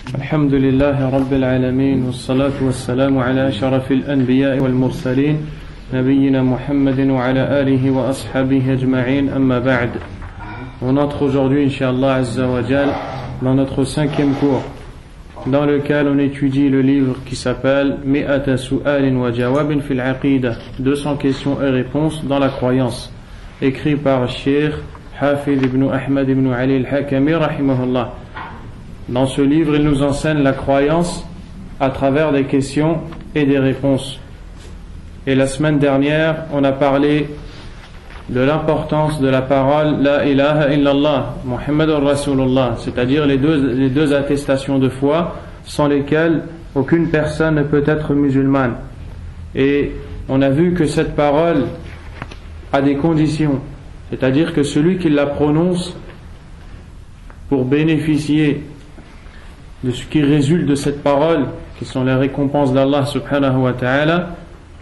الحمد لله رب العالمين والصلاة والسلام على أشرف الأنبياء والمرسلين نبينا محمد وعلى آله وأصحابه أجمعين أما بعد. On entre aujourd'hui, Inch'Allah Azza wa Jal, dans notre 5e cours, dans lequel on étudie le livre qui s'appelle Mi'ata Su'alin wa Jawabin fil Aqida, 200 questions et réponses dans la croyance, écrit par Cheikh Hafid ibn Ahmad ibn Ali al-Hakami rahimahullah. Dans ce livre, il nous enseigne la croyance à travers des questions et des réponses. Et la semaine dernière, on a parlé de l'importance de la parole La ilaha illallah, Muhammadur Rasulullah, c'est-à-dire les deux attestations de foi sans lesquelles aucune personne ne peut être musulmane. Et on a vu que cette parole a des conditions, c'est-à-dire que celui qui la prononce pour bénéficier de ce qui résulte de cette parole, qui sont les récompenses d'Allah subhanahu wa ta'ala,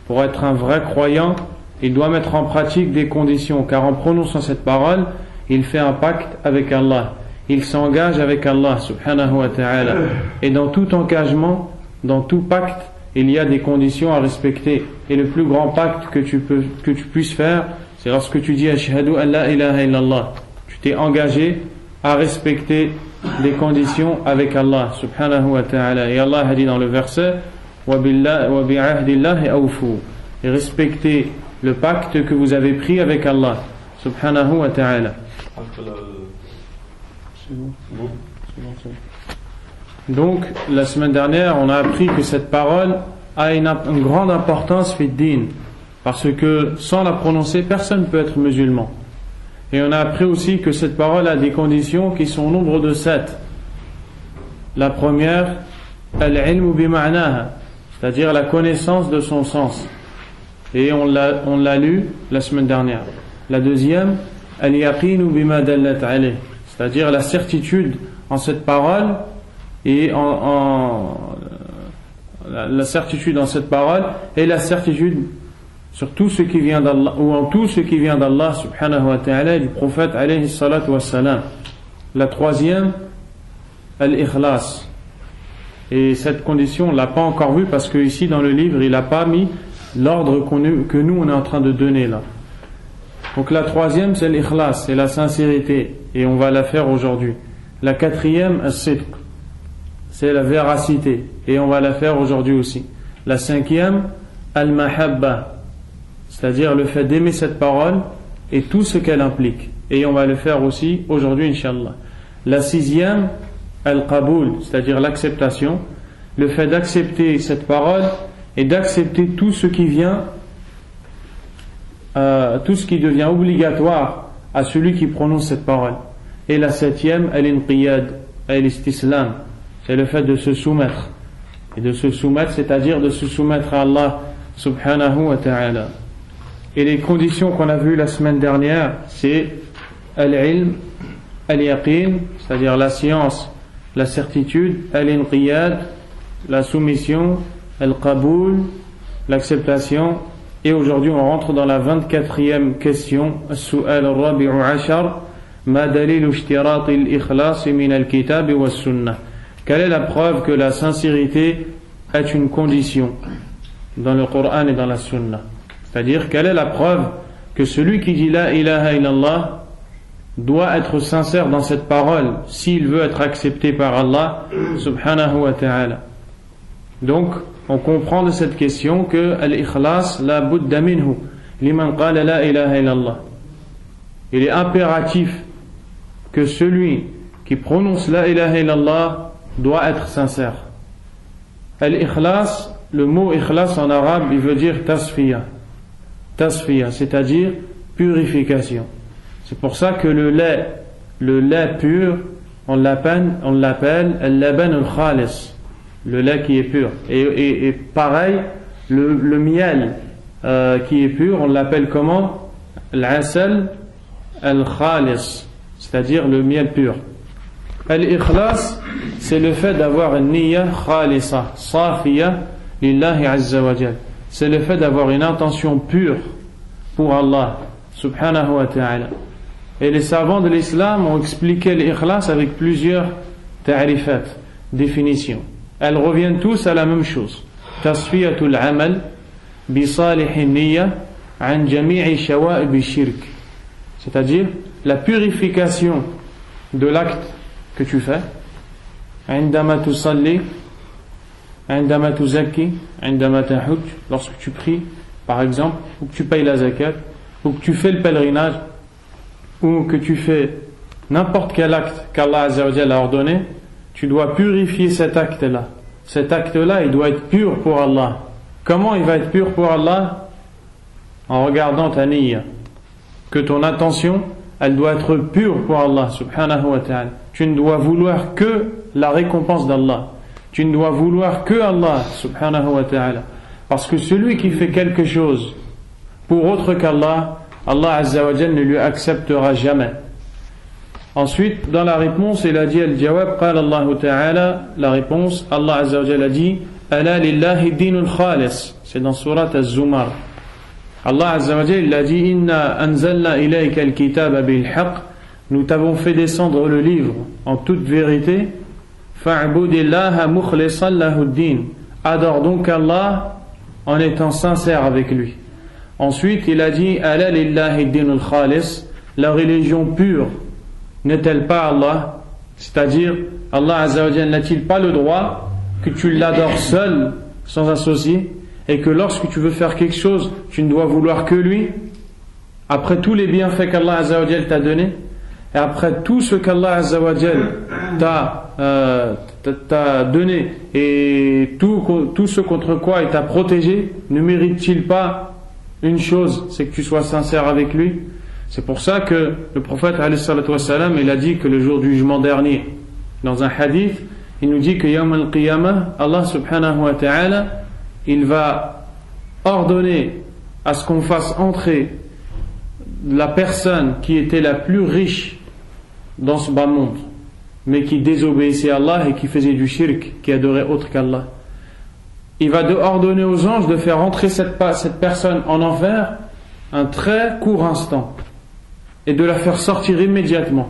pour être un vrai croyant, il doit mettre en pratique des conditions, car en prononçant cette parole, il fait un pacte avec Allah, il s'engage avec Allah subhanahu wa ta'ala. Et dans tout engagement, dans tout pacte, il y a des conditions à respecter. Et le plus grand pacte que tu puisses faire, c'est lorsque tu dis Ashhadu an la ilaha illallah. Tu t'es engagé à respecter des conditions avec Allah subhanahu wa ta'ala. Et Allah a dit dans le verset wa bi'ahdillahi awfu, et respectez le pacte que vous avez pris avec Allah subhanahu wa ta'ala. Donc la semaine dernière on a appris que cette parole a une grande importance fi din, parce que sans la prononcer personne ne peut être musulman. Et on a appris aussi que cette parole a des conditions qui sont au nombre de 7. La première, al-ilmu bima'naha, c'est-à-dire la connaissance de son sens. Et on l'a lu la semaine dernière. La deuxième, al-yaqinu bima dallat alayh, c'est-à-dire la certitude en cette parole et la certitude en cette parole et la certitude sur tout ce qui vient d'Allah, ou en tout ce qui vient d'Allah subhanahu wa ta'ala et du prophète alayhi salatu wassalam. La troisième, al-ikhlas. Et cette condition on ne l'a pas encore vue parce que ici dans le livre il n'a pas mis l'ordre que nous on est en train de donner là. Donc la troisième c'est l'ikhlas, c'est la sincérité, et on va la faire aujourd'hui. La quatrième, as-sidq, c'est la véracité, et on va la faire aujourd'hui aussi. La cinquième, al-mahabba, c'est-à-dire le fait d'aimer cette parole et tout ce qu'elle implique, et on va le faire aussi aujourd'hui Inch'Allah. La sixième, al-qaboul, c'est-à-dire l'acceptation, le fait d'accepter cette parole et d'accepter tout ce qui vient, tout ce qui devient obligatoire à celui qui prononce cette parole. Et la septième, al-inqiyad, al-istislam, c'est le fait de se soumettre. Et de se soumettre, c'est-à-dire de se soumettre à Allah subhanahu wa ta'ala. Et les conditions qu'on a vues la semaine dernière, c'est al-ilm, al-yaqin, c'est-à-dire la science, la certitude, al-inqiyad, la soumission, al-qaboul, l'acceptation. Et aujourd'hui on rentre dans la 24e question, as-su'al al-rabi'u ashar, ma dalilu ishtirati al-ikhlas min al-kitab wa sunnah. Quelle est la preuve que la sincérité est une condition dans le Coran et dans la Sunna? C'est-à-dire, quelle est la preuve que celui qui dit la ilaha illallah doit être sincère dans cette parole s'il veut être accepté par Allah subhanahu wa ta'ala? Donc on comprend de cette question que al-ikhlas la budda minhu liman qala la ilaha illallah. Il est impératif que celui qui prononce la ilaha illallah doit être sincère. Al-ikhlas, le mot ikhlas en arabe il veut dire tasfiya, c'est-à-dire purification. C'est pour ça que le lait pur on l'appelle al-laban al-khalis, le lait qui est pur. Et pareil, le miel qui est pur, on l'appelle comment? Al-asal al-khalis, c'est-à-dire le miel pur. Al-ikhlas, c'est le fait d'avoir une niyya khalisa, safiya lillahi azza wa jal. C'est le fait d'avoir une intention pure pour Allah subhanahu wa ta'ala. Et les savants de l'islam ont expliqué l'ikhlas avec plusieurs ta'rifat. définitions. Elles reviennent tous à la même chose. Tasfiyatul amal bi salih niyya an jami'i shawa'ib shirk. C'est-à-dire la purification de l'acte que tu fais. عندما تصلي عندما تزكي عندما تحج, lorsque tu pries par exemple, ou que tu payes la zakat, ou que tu fais le pèlerinage, ou que tu fais n'importe quel acte qu'Allah Azza wa Jalla a ordonné, tu dois purifier cet acte-là. Cet acte-là, il doit être pur pour Allah. Comment il va être pur pour Allah? En regardant ta niyya, que ton attention, elle doit être pure pour Allah subhanahu wa ta'ala. Tu ne dois vouloir que la récompense d'Allah. Tu ne dois vouloir que Allah subhanahu wa ta'ala. Parce que celui qui fait quelque chose pour autre qu'Allah, Allah Azza wa Jalla ne lui acceptera jamais. Ensuite, dans la réponse, il a dit al-jawab, qala Allah ta'ala, la réponse, Allah Azza wa Jalla a dit ala lillahi dinul khalis. C'est dans surat Az-Zumar. Allah Azza wa Jalla, il a dit inna anzalna ilayka al-kitaba bil haqq. Nous t'avons fait descendre le livre en toute vérité. Fa'budillaha mukhlishan lahu ad-din. Adore donc Allah en étant sincère avec lui. Ensuite, il a dit ala lillahi dinul khalis. La religion pure n'est-elle pas Allah? C'est-à-dire, Allah Azza wa Jalla n'a-t-il pas le droit que tu l'adores seul, sans associé, et que lorsque tu veux faire quelque chose, tu ne dois vouloir que lui, après tous les bienfaits qu'Allah Azza wa Jalla t'a donnés, et après tout ce qu'Allah Azza wa Jalla t'a donné, et tout ce contre quoi il t'a protégé, ne mérite-t-il pas une chose, c'est que tu sois sincère avec lui? C'est pour ça que le prophète alayhi salatu wassalam, il a dit que le jour du jugement dernier, dans un hadith, il nous dit que Yawm al-Qiyamah, Allah subhanahu wa ta'ala, il va ordonner à ce qu'on fasse entrer la personne qui était la plus riche dans ce bas monde, mais qui désobéissait à Allah et qui faisait du shirk, qui adorait autre qu'Allah. Il va ordonner aux anges de faire entrer cette personne en enfer un très court instant et de la faire sortir immédiatement.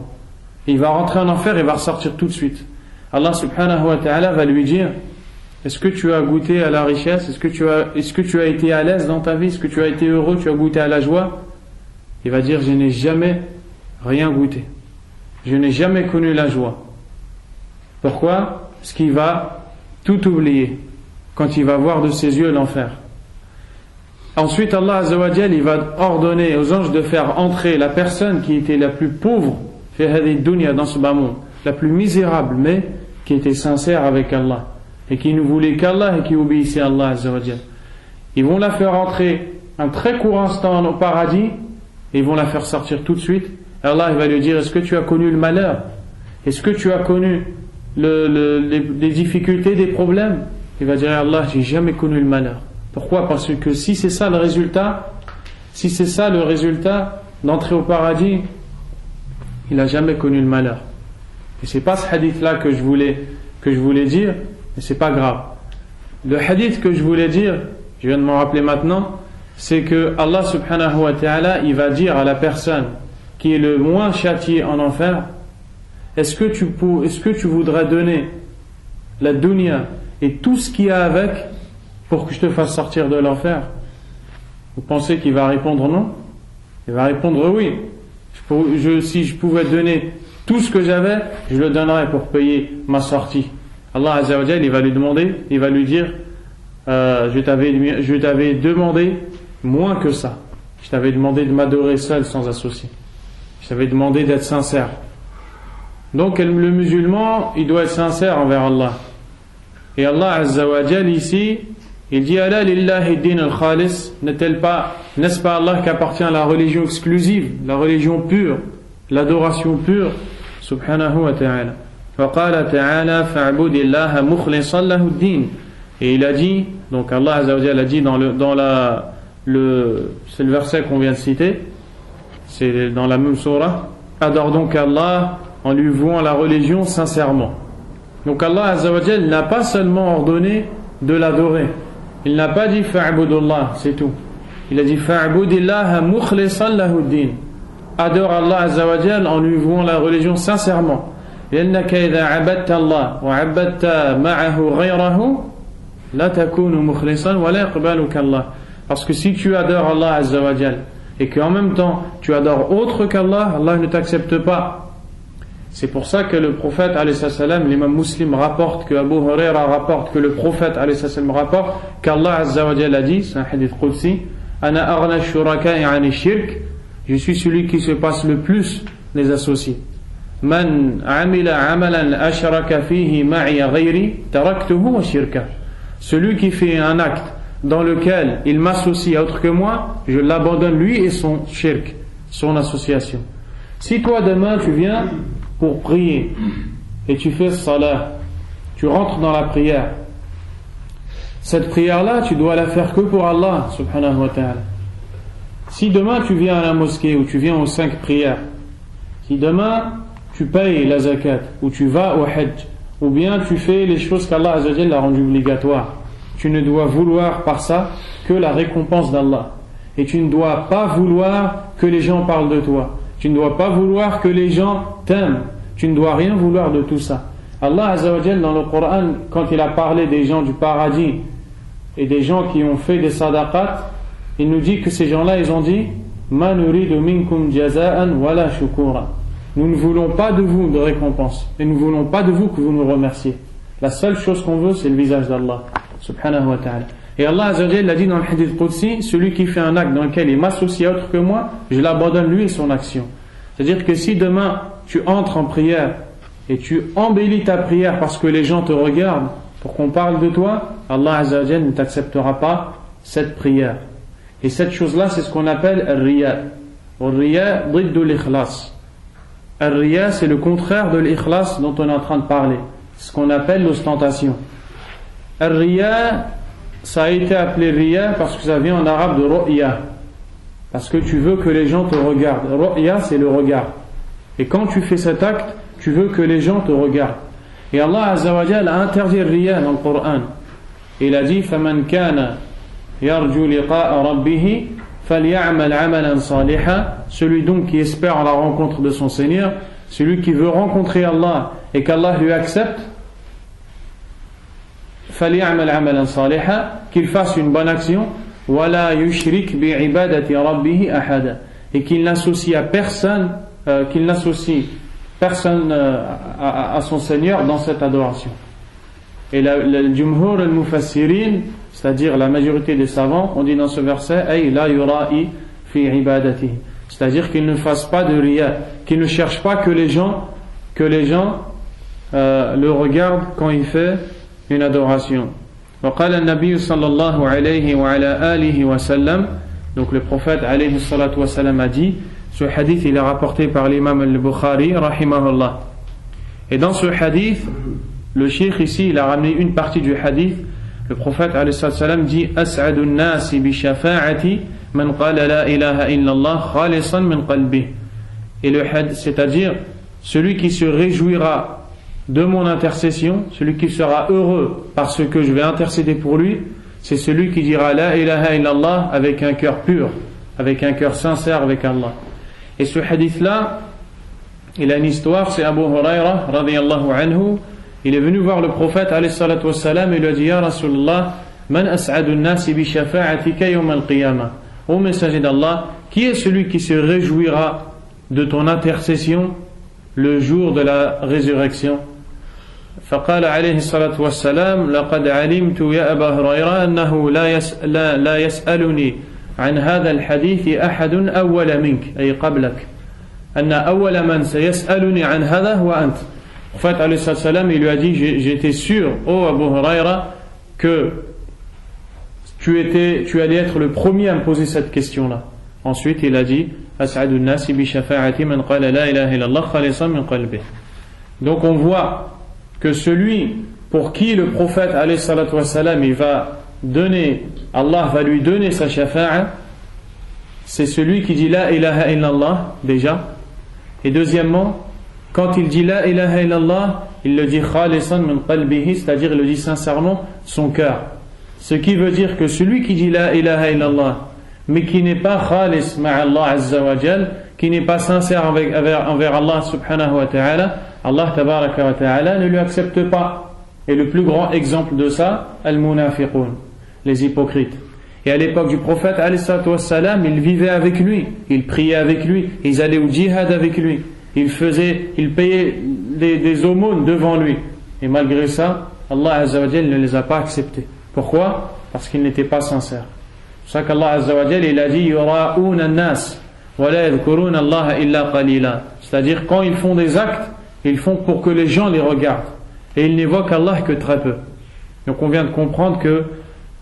Il va rentrer en enfer et va ressortir tout de suite. Allah subhanahu wa ta'ala va lui dire: est-ce que tu as goûté à la richesse? Est-ce que tu as été à l'aise dans ta vie? Est-ce que tu as été heureux? Tu as goûté à la joie? Il va dire: je n'ai jamais rien goûté. Je n'ai jamais connu la joie. Pourquoi? Parce qu'il va tout oublier quand il va voir de ses yeux l'enfer. Ensuite, Allah Azza wa Jalla, il va ordonner aux anges de faire entrer la personne qui était la plus pauvre dans ce bas monde, la plus misérable, mais qui était sincère avec Allah et qui ne voulait qu'Allah et qui obéissait à Allah Azza wa Jalla. Ils vont la faire entrer un très court instant au paradis et ils vont la faire sortir tout de suite. Allah il va lui dire: est-ce que tu as connu le malheur? Est-ce que tu as connu les difficultés, des problèmes? Il va dire: Allah, j'ai jamais connu le malheur. Pourquoi? Parce que si c'est ça le résultat d'entrer au paradis, il n'a jamais connu le malheur. Et c'est pas ce hadith-là que je voulais dire, mais c'est pas grave. Le hadith que je voulais dire, je viens de m'en rappeler maintenant, c'est que Allah subhanahu wa ta'ala, il va dire à la personne qui est le moins châtiée en enfer: est-ce que tu voudrais donner la dunya et tout ce qu'il y a avec pour que je te fasse sortir de l'enfer? Vous pensez qu'il va répondre non? Il va répondre oui. Si je pouvais donner tout ce que j'avais, je le donnerais pour payer ma sortie. Allah Azza wa Jalla, il va lui demander, il va lui dire: je t'avais demandé moins que ça. Je t'avais demandé de m'adorer seul sans associé. Je t'avais demandé d'être sincère. Donc le musulman, il doit être sincère envers Allah. Et Allah Azza wa Jalla ici, il dit: ala lillahi din al-khalis. N'est-ce pas Allah qu'appartient à la religion exclusive, la religion pure, l'adoration pure, subhanahu wa ta'ala. Wa qala ta'ala fa'budillaha mukhlishan lahu ad-din. Et il a dit, donc Allah Azza wa Jalla a dit c'est le verset qu'on vient de citer, c'est dans la même surah: adore donc Allah en lui vouant la religion sincèrement. Donc Allah Azza wa Jalla n'a pas seulement ordonné de l'adorer. Il n'a pas dit fa'budullah, c'est tout. Il a dit fa'budillaha mukhlishan lahu ad-din. Adore Allah Azza wa Jalla en lui vouant la religion sincèrement. لأنك إذا عبدت الله وعبدت معه غيره لا تكون مخلصا ولا يقبلك الله. Parce que si tu adores Allah Azza wa Jal et qu'en même temps tu adores autre qu'Allah, Allah ne t'accepte pas. C'est pour ça que le prophète alayhi salam, l'imam Muslim rapporte, que Abu Huraira rapporte, que le prophète alayhi salam rapporte, qu'Allah Azza wa Jal a dit, c'est un hadith qudsi, Ana aghna shuraka'i 'ani shirk, je suis celui qui se passe le plus les associés. Man amila amalan ashraka fihi ma'i ghayri taraktuhu wa shirka. Celui qui fait un acte dans lequel il m'associe à autre que moi, je l'abandonne lui et son shirk, son association. Si toi demain tu viens pour prier et tu fais salat, tu rentres dans la prière, cette prière-là, tu dois la faire que pour Allah subhanahu wa ta'ala. Si demain tu viens à la mosquée ou tu viens aux 5 prières, si demain tu payes la zakat ou tu vas au hajj, ou bien tu fais les choses qu'Allah Azza wa Jalla a rendues obligatoires, tu ne dois vouloir par ça que la récompense d'Allah. Et tu ne dois pas vouloir que les gens parlent de toi. Tu ne dois pas vouloir que les gens t'aiment. Tu ne dois rien vouloir de tout ça. Allah Azza wa Jalla dans le Coran, quand il a parlé des gens du paradis et des gens qui ont fait des sadaqat, il nous dit que ces gens-là, ils ont dit Ma nuridu minkum jaza'an wala shukura. Nous ne voulons pas de vous de récompense et nous ne voulons pas de vous que vous nous remerciez. La seule chose qu'on veut, c'est le visage d'Allah subhanahu wa ta'ala. Et Allah Azza wa Jalla a dit dans le hadith qudsi, celui qui fait un acte dans lequel il m'associe à autre que moi, je l'abandonne lui et son action. C'est-à-dire que si demain tu entres en prière et tu embellis ta prière parce que les gens te regardent pour qu'on parle de toi, Allah Azza wa Jalla ne t'acceptera pas cette prière. Et cette chose-là, c'est ce qu'on appelle al-riya. Al-riya ضد l'ikhlas. Al-riya, c'est le contraire de l'ikhlas dont on est en train de parler. C'est ce qu'on appelle l'ostentation. Al-riya, ça a été appelé riya parce que ça vient en arabe de ru'ya. Parce que tu veux que les gens te regardent. Ru'ya, c'est le regard. Et quand tu fais cet acte, tu veux que les gens te regardent. Et Allah Azza wa Jalla a interdit le riya dans le Coran. Il a dit فَمَنْ كَانَ يَرْجُو لِقَاءَ رَبِّهِ فَلْيَعْمَلْ عَمَلًا صَالِحًا. Celui donc qui espère la rencontre de son Seigneur, celui qui veut rencontrer Allah et qu'Allah lui accepte, فَلْيَعْمَلْ عَمَلًا صَالِحًا, qu'il fasse une bonne action, وَلَا يُشْرِكْ بِعِبَادَةِ رَبِّهِ أَحَدًا, et qu'il n'associe à personne, à son Seigneur dans cette adoration. Et le jumhur al-mufassirin, c'est-à-dire la majorité des savants, on dit dans ce verset ay la yura'i fi ibadatihi, c'est-à-dire qu'il ne fasse pas de riya, qu'il ne cherche pas que les gens le regardent quand il fait une adoration. وقال النبي صلى الله عليه وعلى آله وسلم, donc le prophète alayhi salatu wa salam a dit, ce hadith il est rapporté par l'imam al-Bukhari rahimahullah. Et dans ce hadith, le cheikh ici il a ramené une partie du hadith. Le prophète alayhi salatu wa salam dit as'adu an-nasi bi shafa'ati man qala la ilaha illallah khalisan min qalbih. Et le hadith, c'est-à-dire celui qui se réjouira de mon intercession, celui qui sera heureux parce que je vais intercéder pour lui, c'est celui qui dira la ilaha illallah avec un cœur pur, avec un cœur sincère avec Allah. Et ce hadith là, il a une histoire, c'est Abu Huraira radiyallahu anhu, il est venu voir le prophète alayhi salatu wassalam et lui a dit ya Rasulallah, man as'adu an-nasi bi shafa'atika yawm al-qiyamah. Ô messager d'Allah, qui est celui qui se réjouira de ton intercession le jour de la résurrection? فقال عليه الصلاة والسلام لقد علمت يا أبا هريرة أنه لا يسألني عن هذا الحديث أحد أول منك أي قبلك أن أول من سيسألني عن هذا هو أنت. En fait, عليه الصلاة والسلام, il lui a dit j'étais sûr, ô Abu Huraira, que tu allais être le premier à me poser cette question-là. Ensuite, il a dit أسعد الناس بشفاعة من قال لا إله إلا الله خالصا من قلبه. Donc on voit que celui pour qui le prophète alayhi salatu wassalam, Allah va lui donner sa shafa'a, c'est celui qui dit la ilaha illallah déjà. Et deuxièmement, quand il dit la ilaha illallah, il le dit khalisan min qalbihi, c'est-à-dire il le dit sincèrement son cœur. Ce qui veut dire que celui qui dit la ilaha illallah mais qui n'est pas khalis ma'Allah azza wa jal, qui n'est pas sincère envers Allah subhanahu wa ta'ala, Allah tabaraka wa ta'ala ne lui accepte pas. Et le plus grand exemple de ça, al-munafiqun, les hypocrites. Et à l'époque du prophète, il vivait avec lui, il priait avec lui, ils allaient au djihad avec lui, il payait des aumônes devant lui. Et malgré ça, Allah Azza wa Jal ne les a pas acceptés. Pourquoi? Parce qu'ils n'étaient pas sincères. C'est pour ça qu'Allah Azza wa Jal, il a dit yura'una an-nas wa la yadhkuruna Allah illa qalila. C'est-à-dire quand ils font des actes, ils font pour que les gens les regardent. Et ils n'évoquent Allah que très peu. Donc on vient de comprendre que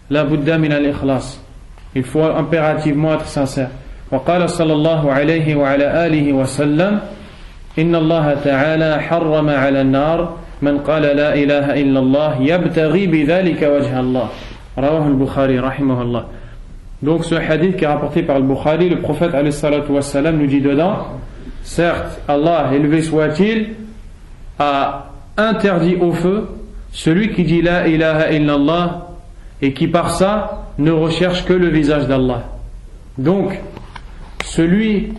la budda min al-ikhlas. Il faut impérativement être sincère. وقال صلى الله عليه وعلى آله وسلم إن الله تعالى حرم على النار من قال لا إله إلا الله يبتغي بذلك وجه الله. رواه البخاري رحمه الله. Donc ce hadith qui est rapporté par le Bukhari, le prophète alayhi salatu wassalam nous dit dedans, certes Allah élevé soit-il a interdit au feu celui qui dit la ilaha illallah et qui par ça ne recherche que le visage d'Allah. Donc celui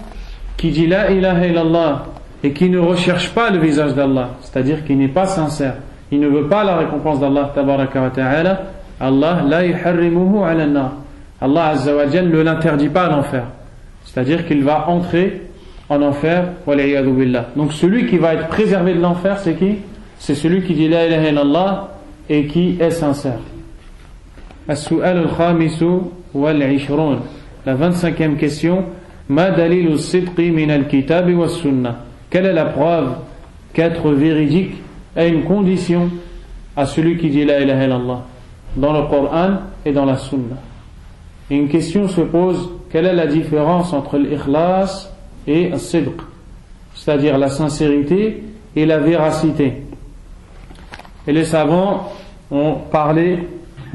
qui dit la ilaha illallah et qui ne recherche pas le visage d'Allah, c'est-à-dire qui n'est pas sincère, il ne veut pas la récompense d'Allah tabaraka wa ta'ala, Allah la yuharrimuhu ala an-nar. Allah Azza wa Jal ne l'interdit pas à l'enfer, c'est-à-dire qu'il va entrer en enfer, wal'iyadu billah. Donc celui qui va être préservé de l'enfer, c'est qui? C'est celui qui dit la ilaha illallah et qui est sincère. As-su'al al-khamisu wal-'ishrun. La 25e question, ma dalilu as-sidqi min al-kitab wa as-sunnah. Quelle est la preuve qu'être véridique est une condition à celui qui dit la ilaha illallah dans le Coran et dans la Sunna? Et une question se pose, quelle est la différence entre l'ikhlas et al-sidq, c'est-à-dire la sincérité et la véracité? Et les savants ont parlé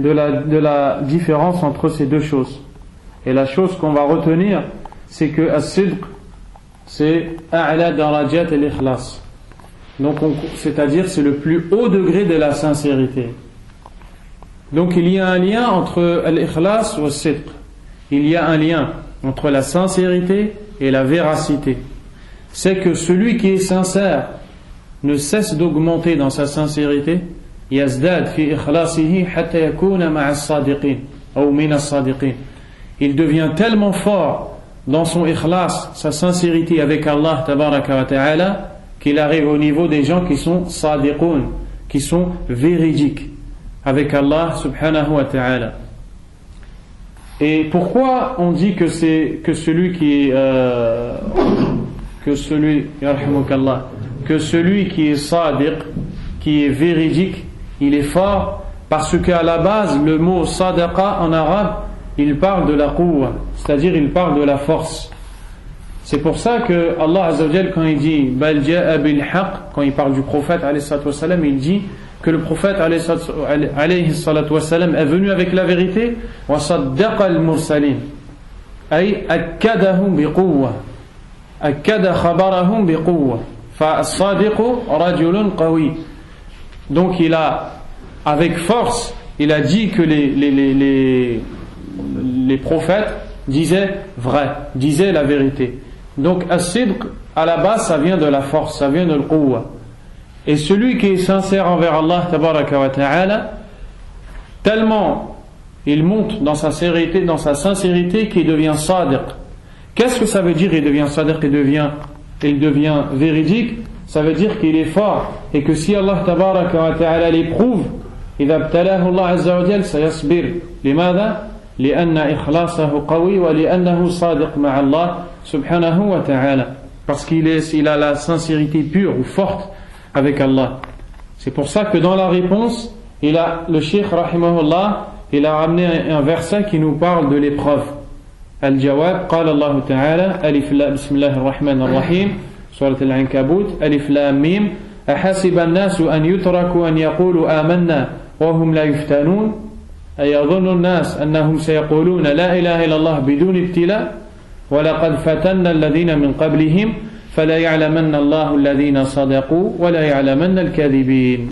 de la différence entre ces deux choses. Et la chose qu'on va retenir, c'est que al-sidq, c'est a'la darajat al-ikhlas. Donc c'est-à-dire c'est le plus haut degré de la sincérité. Donc il y a un lien entre al-ikhlas ou al-sidq. Il y a un lien entre la sincérité et la véracité. C'est que celui qui est sincère ne cesse d'augmenter dans sa sincérité. Yazdad fi ikhlasihi hatta yakuna ma'a as-sadiqin ou min as-sadiqin. Il devient tellement fort dans son ikhlas, sa sincérité avec Allah tabaraka wa ta'ala, qu'il arrive au niveau des gens qui sont sadiqun, qui sont véridiques avec Allah subhanahu wa ta'ala. Et pourquoi on dit que c'est que celui qui est sadiq, qui est véridique, il est fort, parce qu'à la base le mot sadaqa en arabe, il parle de la quwwa, c'est-à-dire il parle de la force. C'est pour ça que Allah Azza wa Jal, quand il dit bal ja'a bil haqq, quand il parle du prophète alayhi salatu wassalam, il dit que le prophète alayhi salatu wassalam est venu avec la vérité, wa saddaqa al mursalin, ay akkadahum bi quwwa, akkada khabarahum bi quwwa, fa as-sadiqu rajulun qawi. Donc il a, avec force, il a dit que les prophètes disaient vrai, disaient la vérité. Donc as-sidq, à la base, ça vient de la force, ça vient de l'quwwa. Et celui qui est sincère envers Allah tabaraka wa ta'ala, tellement il monte dans sa sincérité qu'il devient sadiq. Qu'est-ce que ça veut dire il devient sadiq, il devient véridique? Ça veut dire qu'il est fort et que si Allah tabaraka wa ta'ala l'éprouve, إذا ابتلاه الله عز وجل سيصبر. لماذا؟ لأن إخلاصه قوي ولأنه صادق مع الله سبحانه وتعالى. Parce qu'il a la sincérité pure ou forte avec Allah. C'est pour ça que dans la réponse, le Cheikh rahimahullah, il a ramené un verset qui nous parle de l'épreuve. Al-Jawab, قال الله تعالى ألف لام بسم الله الرحمن الرحيم سورة العنكبوت ألف لام ميم أحسب الناس أن يتركوا أن يقولوا آمنا وهم لا يفتنون أيظن الناس أنهم سيقولون لا إله إلا الله بدون ابتلاء ولقد فتنا الذين من قبلهم فلا يعلمن الله الذين صدقوا ولا يعلمن الكاذبين.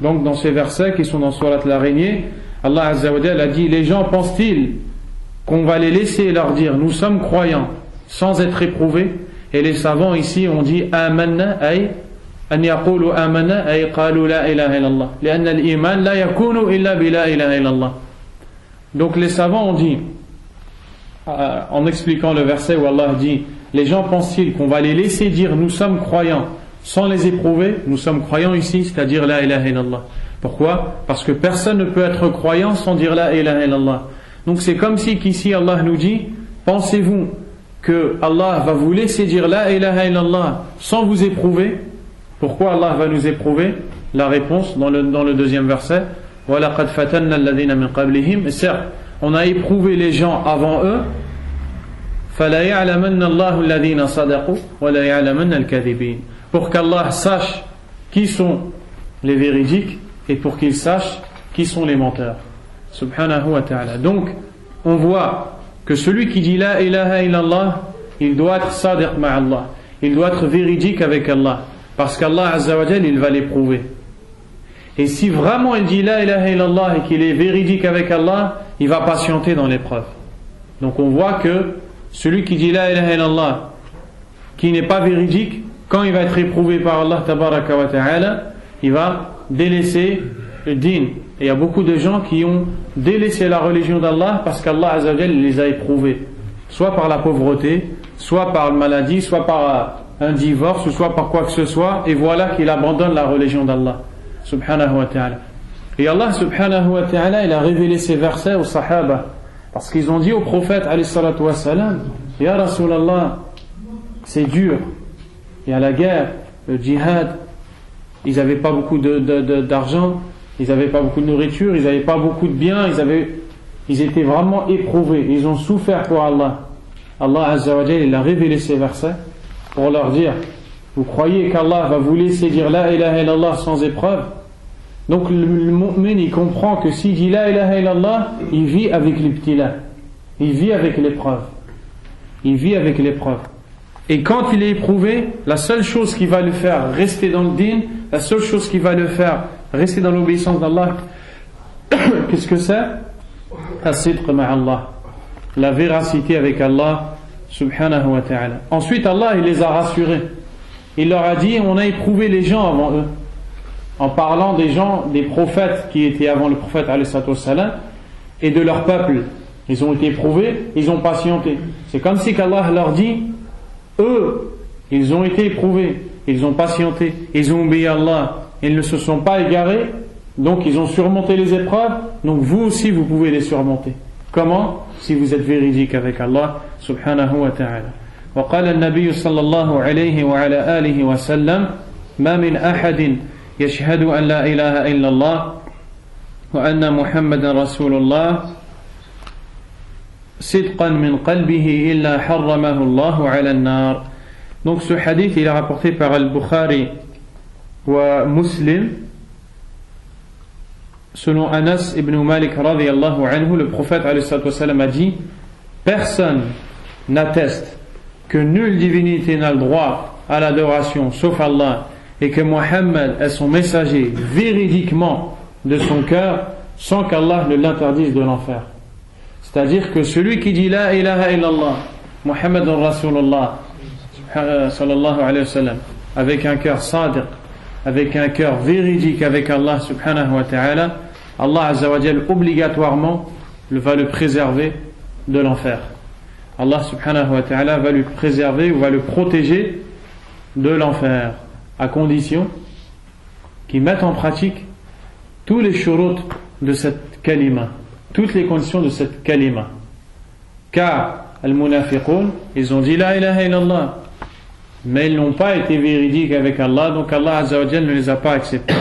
Donc dans ces versets qui sont dans Surat l'Araignée, Allah Azza wa Jalla a dit, les gens pensent-ils qu'on va les laisser leur dire nous sommes croyants sans être éprouvés? Et les savants ici ont dit amanna ay أن يقولوا آمنا أي قالوا لا إله إلا الله لأن الإيمان لا يكون إلا بلا إله إلا الله. Donc les savants ont dit, en expliquant le verset où Allah dit, les gens pensent-ils qu'on va les laisser dire nous sommes croyants sans les éprouver? Nous sommes croyants ici, c'est-à-dire la ilaha illallah. Pourquoi? Parce que personne ne peut être croyant sans dire la ilaha illallah. Donc c'est comme si qu'ici Allah nous dit, pensez-vous que Allah va vous laisser dire la ilaha illallah sans vous éprouver? Pourquoi Allah va nous éprouver? La réponse dans le deuxième verset, وَلَقَدْ فَتَنَّا الَّذِينَ مِنْ قَبْلِهِمْ. Certes, on a éprouvé les gens avant eux. فَلَا يَعْلَمَنَّ اللَّهُ الَّذِينَ صَدَقُوا وَلَا يَعْلَمَنَّ الْكَاذِبِينَ. Pour qu'Allah sache qui sont les véridiques et pour qu'il sache qui sont les menteurs. Subhanahu wa ta'ala. Donc, on voit que celui qui dit la ilaha illallah, il doit être sadiq ma'allah. Il doit être véridique avec Allah. Parce qu'Allah Azza wa Jal, il va l'éprouver. Et si vraiment il dit la ilaha illallah et qu'il est véridique avec Allah, il va patienter dans l'épreuve. Donc on voit que celui qui dit la ilaha illallah, qui n'est pas véridique, quand il va être éprouvé par Allah tabaraka wa ta'ala, il va délaisser le din. Et il y a beaucoup de gens qui ont délaissé la religion d'Allah parce qu'Allah Azza wa Jal les a éprouvés. Soit par la pauvreté, soit par la maladie, soit par un divorce, ou soit par quoi que ce soit, et voilà qu'il abandonne la religion d'Allah subhanahu wa ta'ala. Et Allah subhanahu wa ta'ala, il a révélé ces versets aux sahaba parce qu'ils ont dit au prophète alayhi salatu wa salam, Ya Rasulallah, c'est dur, il y a la guerre, le djihad, ils n'avaient pas beaucoup d'argent, ils n'avaient pas beaucoup de nourriture, ils n'avaient pas beaucoup de biens, ils étaient vraiment éprouvés, ils ont souffert pour Allah. Allah Azza wa Jalla, il a révélé ces versets pour leur dire, vous croyez qu'Allah va vous laisser dire la ilaha illallah sans épreuve? Donc le mu'min, il comprend que s'il dit la ilaha illallah, il vit avec l'ibtila, il vit avec l'épreuve, il vit avec l'épreuve. Et quand il est éprouvé, la seule chose qui va le faire rester dans le din, la seule chose qui va le faire rester dans l'obéissance d'Allah, qu'est-ce que c'est? As-sidq ma'allah, la véracité avec Allah subhanahu wa ta'ala. Ensuite Allah, il les a rassurés, il leur a dit, on a éprouvé les gens avant eux, en parlant des gens, des prophètes qui étaient avant le prophète alayhi salatu wassalam, et de leur peuple. Ils ont été éprouvés, ils ont patienté. C'est comme si qu'Allah leur dit, eux, ils ont été éprouvés, ils ont patienté, ils ont obéi à Allah, ils ne se sont pas égarés, donc ils ont surmonté les épreuves, donc vous aussi vous pouvez les surmonter. Comment? Si vous êtes véridique avec Allah subhanahu wa ta'ala. وقال النبي صلى الله عليه وعلى آله وسلم ما من أحد يشهد أن لا إله إلا الله وأن محمد رسول الله صدقا من قلبه إلا حرمه الله على النار. Donc ce hadith il est rapporté par Al-Bukhari wa Muslim. Selon Anas ibn Malik radiyallahu anhu, le prophète alayhi salatu wassalam a dit, personne n'atteste que nulle divinité n'a le droit à l'adoration sauf Allah et que Mohammed est son messager véridiquement de son cœur sans qu'Allah ne l'interdise de l'en faire. C'est-à-dire que celui qui dit la ilaha illallah Muhammadun Rasulullah sallallahu alayhi wa sallam avec un cœur sadiq, avec un cœur véridique avec Allah subhanahu wa ta'ala, Allah azza wa jal obligatoirement va le préserver de l'enfer. Allah subhanahu wa ta'ala va lui préserver ou va le protéger de l'enfer, à condition qu'il mette en pratique tous les shurut de cette kalima, toutes les conditions de cette kalima. Car al-munafiqun, ils ont dit la ilaha illallah, mais ils n'ont pas été véridiques avec Allah, donc Allah azza wa jalla ne les a pas acceptés.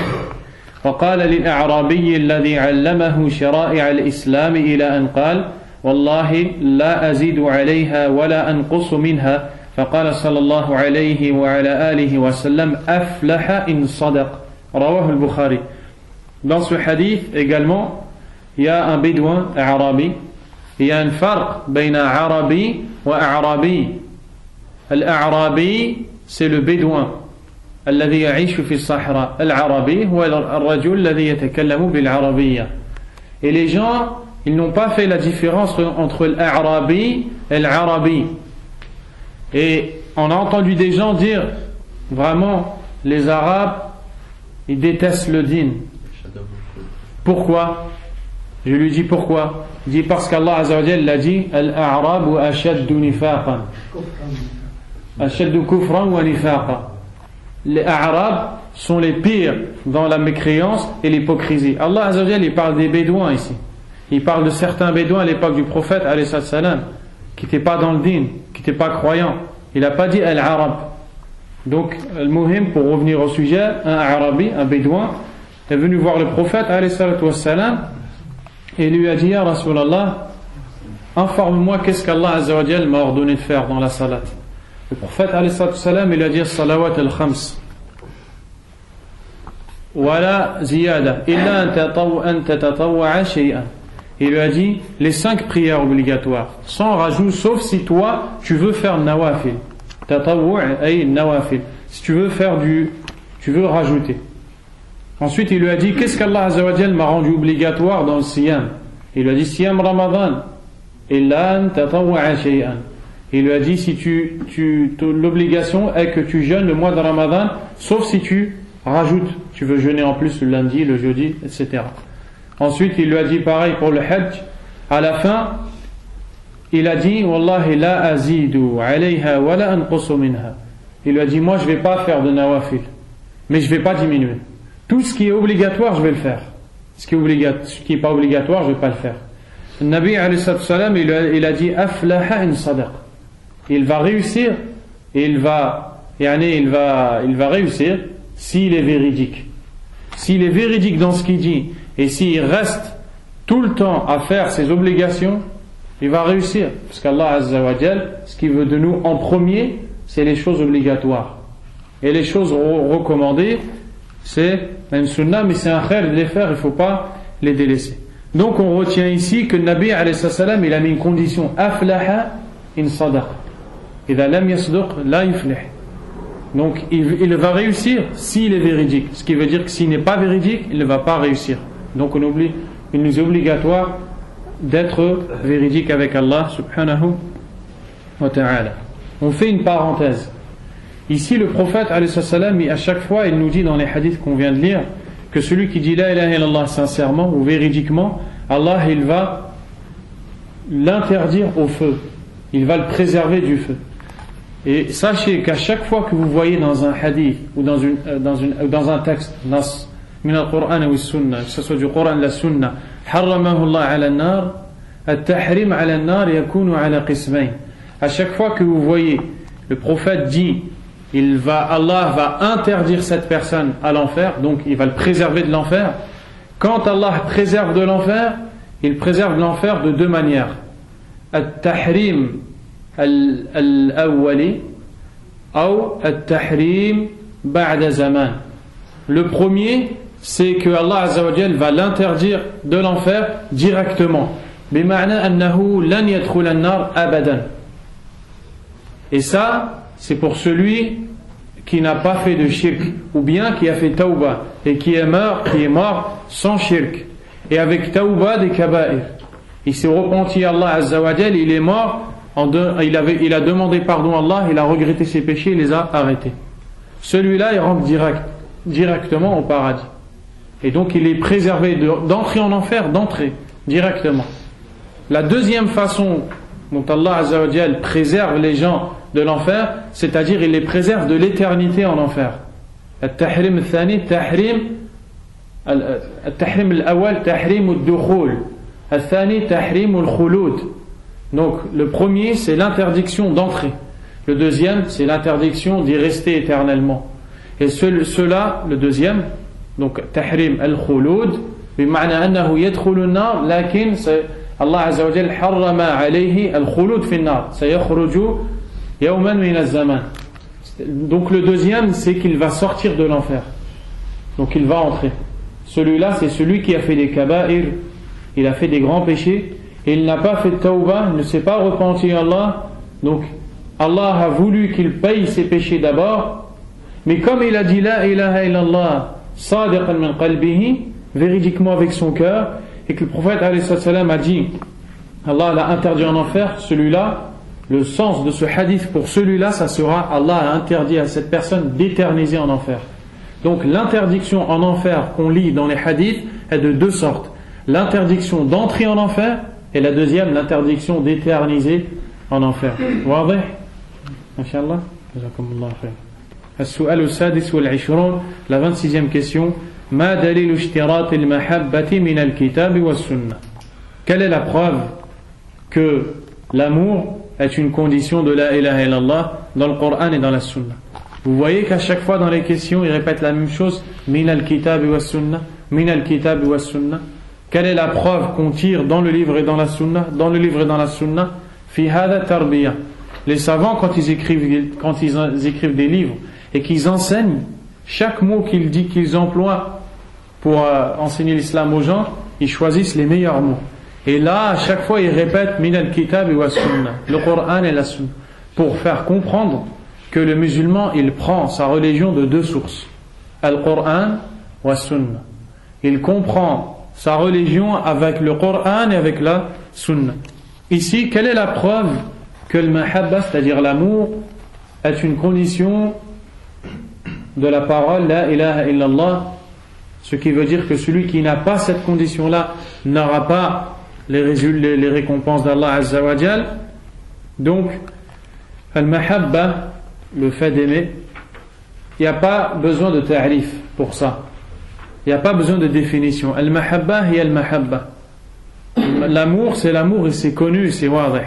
وقال للأعرابي الذي علمه شرائع الإسلام إلى أن قال والله لا أزيد عليها ولا أنقص منها فقال صلى الله عليه وعلى آله وسلم أفلح إن صدق. رواه البخاري. Dans ce hadith également, il y a un bédouin arabi. Il y a un farq بين عربي وأعرابي. الأعرابي c'est le bédouin الذي يعيش في الصحراء. العربي هو الرجل الذي يتكلم بالعربية. Et les gens, ils n'ont pas fait la différence entre l'Arabi et l'Arabi. Et on a entendu des gens dire vraiment les Arabes, ils détestent le din. Pourquoi? Je lui dis pourquoi? Il dit parce qu'Allah Azza wa Jalla l'a dit, Al-A'rabu ashaddu nifaqan. Ashaddu kufran wa nifaqan. Les Arabes sont les pires dans la mécréance et l'hypocrisie. Allah Azza wa Jalla, il parle des Bédouins ici. Il parle de certains Bédouins à l'époque du prophète, alayhi salam, qui n'étaient pas dans le din, qui n'étaient pas croyants. Il n'a pas dit Al-Arab. Donc, Al-Muhim, pour revenir au sujet, un Arabi, un Bédouin, est venu voir le prophète, alayhi salam, et lui a dit, Ya Rasulallah, informe-moi qu'est-ce qu'Allah Azza wa Jalla m'a ordonné de faire dans la salat. Le prophète, alayhi salam, il a dit, Salawat al-Khams. Wala ziyada, illa an tatatawwa'a shay'an. Il lui a dit, les 5 prières obligatoires, sans rajout, sauf si toi, tu veux faire nawafil. Tatawwu' ay nawafil. Si tu veux faire tu veux rajouter. Ensuite, il lui a dit, qu'est-ce qu'Allah Azza wa Jalla m'a rendu obligatoire dans le siyam? Il lui a dit, siyam Ramadan. Illa an tatawwa'a shay'an. Il lui a dit, si l'obligation est que tu jeûnes le mois de Ramadan, sauf si tu rajoutes, tu veux jeûner en plus le lundi, le jeudi, etc. Ensuite, il lui a dit pareil pour le Hajj. À la fin, il a dit, Wallahi la azidu alayha wa la anqusu minha. Il lui a dit, moi je ne vais pas faire de nawafil, mais je ne vais pas diminuer. Tout ce qui est obligatoire, je vais le faire. Ce qui n'est pas obligatoire, je ne vais pas le faire. Le Nabi alayhi salam, il a dit, aflaha in sadaq. Il va réussir, et il va réussir s'il est véridique. S'il est véridique dans ce qu'il dit, et s'il reste tout le temps à faire ses obligations, il va réussir. Parce qu'Allah Azza wa Jal, ce qu'il veut de nous en premier, c'est les choses obligatoires. Et les choses recommandées, c'est une sunnah, mais c'est un khair de les faire, il ne faut pas les délaisser. Donc on retient ici que le Nabi alayhi salam, il a mis une condition, aflaha in sadaq. Idha lam yasduq la yuflih. Donc il va réussir s'il est véridique. Ce qui veut dire que s'il n'est pas véridique, il ne va pas réussir. Donc il nous est obligatoire d'être véridique avec Allah subhanahu wa ta'ala. On fait une parenthèse. Ici le prophète alayhi salam, à chaque fois il nous dit dans les hadiths qu'on vient de lire que celui qui dit la ilaha illallah sincèrement ou véridiquement, Allah il va l'interdire au feu. Il va le préserver du feu. Et sachez qu'à chaque fois que vous voyez dans un hadith ou dans un texte, nas, min al-Qur'an ou sunnah, que ce soit du Qur'an ou la sunnah, harramahu Allah ala an-nar, at-tahrim ala an-nar yakunu ala qismayn. À chaque fois que vous voyez le prophète dit, Allah va interdire cette personne à l'enfer, donc il va le préserver de l'enfer. Quand Allah préserve de l'enfer, il préserve de l'enfer de 2 manières. At-tahrim al-awwali ou at-tahrim ba'da zaman. Le premier, c'est que Allah Azza wa Jal va l'interdire de l'enfer directement. Bima'na annahu lan yadkhul an-nar abadan. Et ça, c'est pour celui qui n'a pas fait de shirk, ou bien qui a fait tawbah et qui est mort sans shirk, et avec tawbah des kaba'ir. Il s'est repenti à Allah Azza wa Jal, il est mort, il a demandé pardon à Allah, il a regretté ses péchés, il les a arrêtés. Celui-là, il rentre directement au paradis. Et donc il est préservé d'entrer en enfer, d'entrer directement. La deuxième façon dont Allah Azza wa Jal préserve les gens de l'enfer, c'est-à-dire il les préserve de l'éternité en enfer. Al-tahrim al-thani, al-tahrim al-awwal, tahrim al-dukhul. Al-thani, tahrim al-khulud. Donc le premier, c'est l'interdiction d'entrer. Le deuxième, c'est l'interdiction d'y rester éternellement. Et cela, le deuxième, donc tahrim al-khulud, bima'na annahu yadkhulu an-nar, lakin Allah Azza wa Jal harrama alayhi al-khulud fi an-nar, sayakhruju yawman min az-zaman. Donc le deuxième, c'est qu'il va sortir de l'enfer. Donc il va entrer. Celui-là, c'est celui qui a fait des kaba'ir, il a fait des grands péchés, et il n'a pas fait de tawbah, il ne s'est pas repenti à Allah. Donc Allah a voulu qu'il paye ses péchés d'abord, mais comme il a dit la ilaha illallah sadiqan min qalbihi, véridiquement avec son cœur, et que le prophète alayhi salam a dit Allah l'a interdit en enfer, celui-là le sens de ce hadith pour celui-là, ça sera Allah a interdit à cette personne d'éterniser en enfer. Donc l'interdiction en enfer qu'on lit dans les hadiths est de deux sortes. L'interdiction d'entrer en enfer et la deuxième, l'interdiction d'éterniser en enfer. واضح؟ ما شاء الله. جزاكم الله خير. السؤال السادس والعشرون, la 26e question. ما دليل اشتراط المحبة من الكتاب والسنة? Quelle est la preuve que l'amour est une condition de la ilaha illallah dans le Coran et dans la Sunna? Vous voyez qu'à chaque fois dans les questions, il répète la même chose. Min al-kitab wa sunna, min al-kitab wa sunna. Quelle est la preuve qu'on tire dans le livre et dans la Sunna? Dans le livre et dans la Sunna, fi hada tarbiya. Les savants, quand ils écrivent des livres et qu'ils enseignent, chaque mot qu'ils emploient pour enseigner l'islam aux gens, ils choisissent les meilleurs mots. Et là, à chaque fois, ils répètent min al-kitab wa sunna, le Coran et la Sunna, pour faire comprendre que le musulman, il prend sa religion de deux sources, al-Coran wa sunna. Il comprend sa religion avec le Coran et avec la Sunna. Ici, quelle est la preuve que le mahabba, c'est-à-dire l'amour, est une condition de la parole la ilaha illallah, ce qui veut dire que celui qui n'a pas cette condition-là n'aura pas les récompenses d'Allah Azza wa Jal. Donc, al-mahabba, le fait d'aimer, il n'y a pas besoin de ta'rif pour ça. Il n'y a pas besoin de définition. Al-mahabba hiya al-mahabba. L'amour, c'est l'amour et c'est connu, c'est wadih.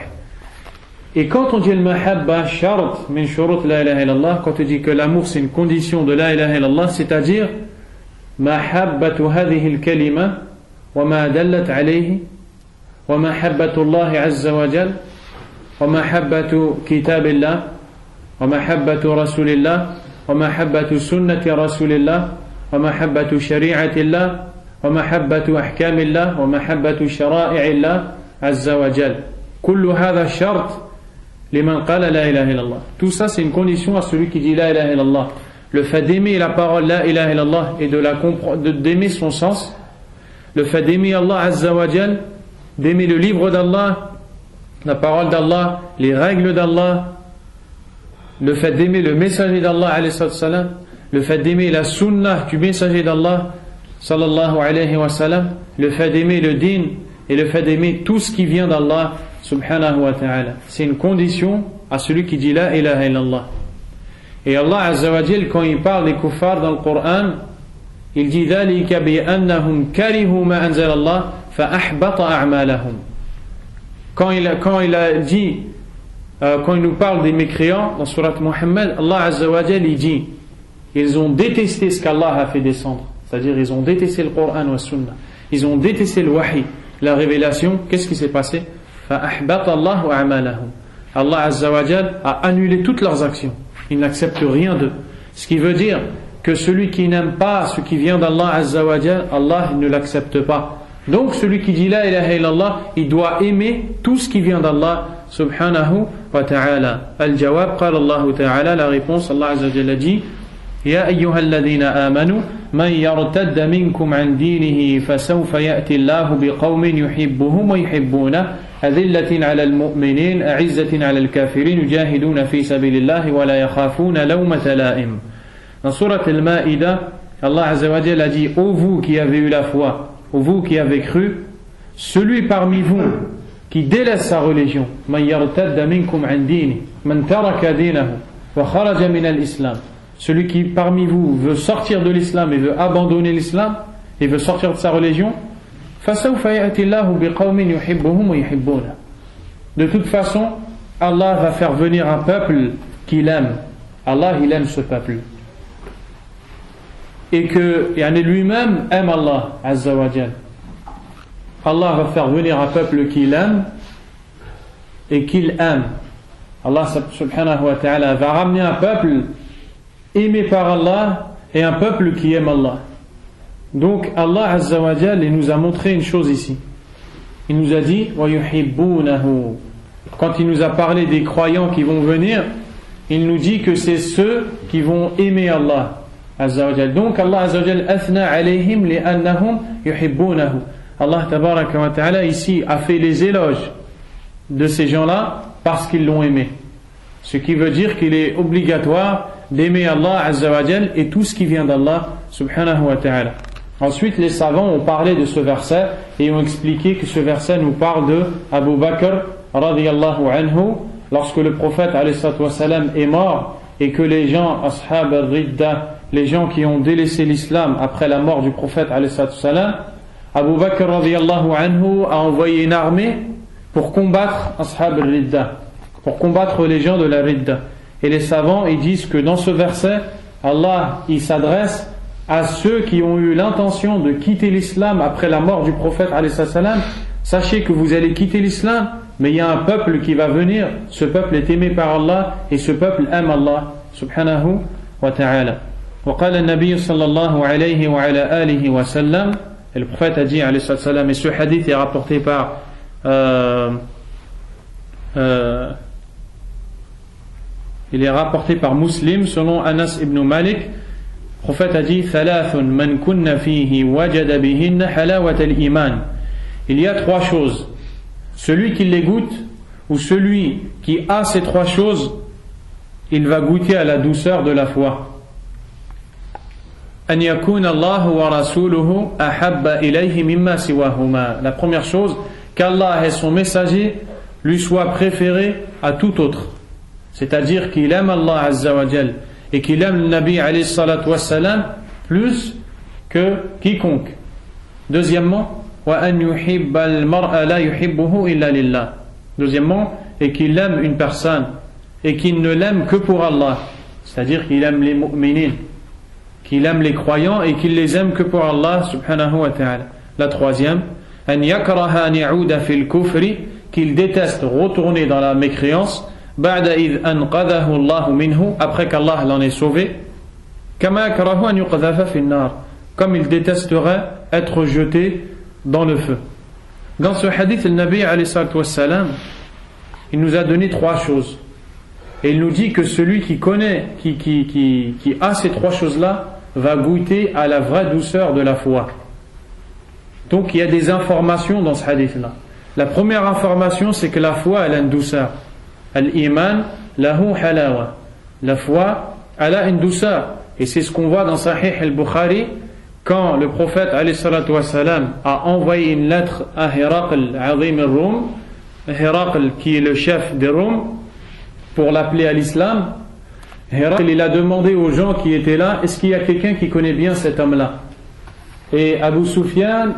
Et quand on dit al-mahabba, shart min shurut la ilaha illallah, quand on dit que l'amour c'est une condition de la ilaha illallah, c'est-à-dire mahabbatu hadhihi al-kalima wa ma dallat alayhi wa mahabbatu Allah azza wa jal wa mahabbatu kitabillah wa mahabbatu rasulillah wa mahabbatu sunnati rasulillah wa mahabbatu shari'atillah wa mahabbatu ahkamillah wa mahabbatu shara'i'illah azza wa jal. Kullu hadha shart liman qala la ilaha illallah. Tout ça c'est une condition à celui qui dit la ilaha illallah. Le fait d'aimer la parole la ilaha illallah et d'aimer son sens, le fait d'aimer Allah azza wa jal, d'aimer le livre d'Allah, la parole d'Allah, les règles d'Allah, le fait d'aimer le messager d'Allah alayhi salam, le fait d'aimer la sunnah du messager d'Allah sallallahu alayhi wa sallam, le fait d'aimer le din et le fait d'aimer tout ce qui vient d'Allah subhanahu wa ta'ala. C'est une condition à celui qui dit la ilaha illallah. Et Allah azza wa jal, quand il parle des kuffars dans le Coran, il dit dhalika bi annahum karihu ma anzala Allah fa ahbata a'malahum. Quand il a dit quand il nous parle des mécréants dans surat Muhammad, Allah azza wa jal il dit ils ont détesté ce qu'Allah a fait descendre, c'est-à-dire ils ont détesté le Coran wa sunna, ils ont détesté le wahi, la révélation. Qu'est-ce qui s'est passé? Fa ahbata Allah a'malahum. Allah azza wa jal a annulé toutes leurs actions. Il n'accepte rien d'eux. Ce qui veut dire que celui qui n'aime pas ce qui vient d'Allah azza wa jal, Allah ne l'accepte pas. Donc celui qui dit la ilaha illallah, il doit aimer tout ce qui vient d'Allah subhanahu wa ta'ala. Al-jawab, qala Allah ta'ala, la réponse, Allah azza wa jalla dit Ya ayyuha alladhina amanu man yartadda minkum an dinihi fasawfa ya'ti Allahu biqawmin yuhibbuhum wa yuhibbunah أذلة على المؤمنين أعزة على الكافرين يجاهدون في سبيل الله ولا يخافون لومة لائم. Dans Surat Al-Ma'ida, Allah Azza wa Jalla a dit ô vous qui avez eu la foi, ô vous qui avez cru, celui parmi vous qui délaisse sa religion, man yartadda minkum an dini, man taraka dinahu wa kharaja min al-islam, celui qui parmi vous veut sortir de l'islam et veut abandonner l'islam et veut sortir de sa religion, de toute façon, Allah va faire venir un peuple qu'il aime. Allah, il aime ce peuple. Et que lui-même aime Allah Azza wa Jal. Allah va faire venir un peuple qu'il aime et qu'il aime. Allah subhanahu wa ta'ala va ramener un peuple aimé par Allah et un peuple qui aime Allah. Donc Allah Azza wa Jal, il nous a montré une chose ici. Il nous a dit wa yuhibbunahu. Quand il nous a parlé des croyants qui vont venir, il nous dit que c'est ceux qui vont aimer Allah Azza wa Jal. Donc Allah Azza wa Jal athna alayhim li'annahum yuhibbunahu. Allah tabaraka wa ta'ala ici a fait les éloges de ces gens-là parce qu'ils l'ont aimé. Ce qui veut dire qu'il est obligatoire d'aimer Allah Azza wa Jal et tout ce qui vient d'Allah subhanahu wa ta'ala. Ensuite, les savants ont parlé de ce verset et ont expliqué que ce verset nous parle de Abu Bakr radiyallahu anhu, lorsque le prophète alayhi salatu wa salam est mort et que les gens, ashab al-ridda, les gens qui ont délaissé l'islam après la mort du prophète alayhi salatu wa salam, Abu Bakr radiyallahu anhu a envoyé une armée pour combattre ashab al-ridda, pour combattre les gens de la ridda. Et les savants ils disent que dans ce verset, Allah il s'adresse à ceux qui ont eu l'intention de quitter l'islam après la mort du prophète alayhi salam. Sachez que vous allez quitter l'islam, mais il y a un peuple qui va venir. Ce peuple est aimé par Allah et ce peuple aime Allah subhanahu wa ta'ala. وقال النبي صلى الله عليه وعلى آله وسلم, et le prophète a dit alayhi salam, et ce hadith est rapporté par il est rapporté par Muslim selon Anas ibn Malik. Le prophète a dit ثلاث من كن فيه وجد بهن حلاوة الإيمان. Il y a trois choses. Celui qui les goûte ou celui qui a ces trois choses, il va goûter à la douceur de la foi. أن يكون الله ورسوله أحب إليه مما سواهما. La première chose, qu'Allah et son messager lui soient préférés à tout autre. C'est-à-dire qu'il aime Allah Azza wa Jal et qu'il aime le Nabi alayhi salatu wassalam plus que quiconque. Deuxièmement, وأن يحب المرء لا يحبه إلا لله. Deuxièmement, et qu'il aime une personne et qu'il ne l'aime que pour Allah. C'est-à-dire qu'il aime les mu'minin, qu'il aime les croyants et qu'il les aime que pour Allah subhanahu wa ta'ala. La troisième, أن يكره أن يعود في الكفر, qu'il déteste retourner dans la mécréance, بعد إذ أنقذه الله منه, après qu'Allah l'en ait sauvé, كما يكره أن يقذف في النار, comme il détesterait être jeté dans le feu. Dans ce hadith, le Nabi alayhi salatu wassalam, il nous a donné trois choses. Et il nous dit que celui qui connaît, qui a ces trois choses-là, va goûter à la vraie douceur de la foi. Donc il y a des informations dans ce hadith-là. La première information, c'est que la foi, elle a une douceur. Al-iman lahu halawa. La foi, elle a une douceur. Et c'est ce qu'on voit dans Sahih al-Bukhari, quand le prophète alayhi salatu wassalam a envoyé une lettre à Hiraql Azim al-Rum, Hiraql qui est le chef des Roms, pour l'appeler à l'islam. Hiraql, il a demandé aux gens qui étaient là, est-ce qu'il y a quelqu'un qui connaît bien cet homme-là? Et Abu Sufyan,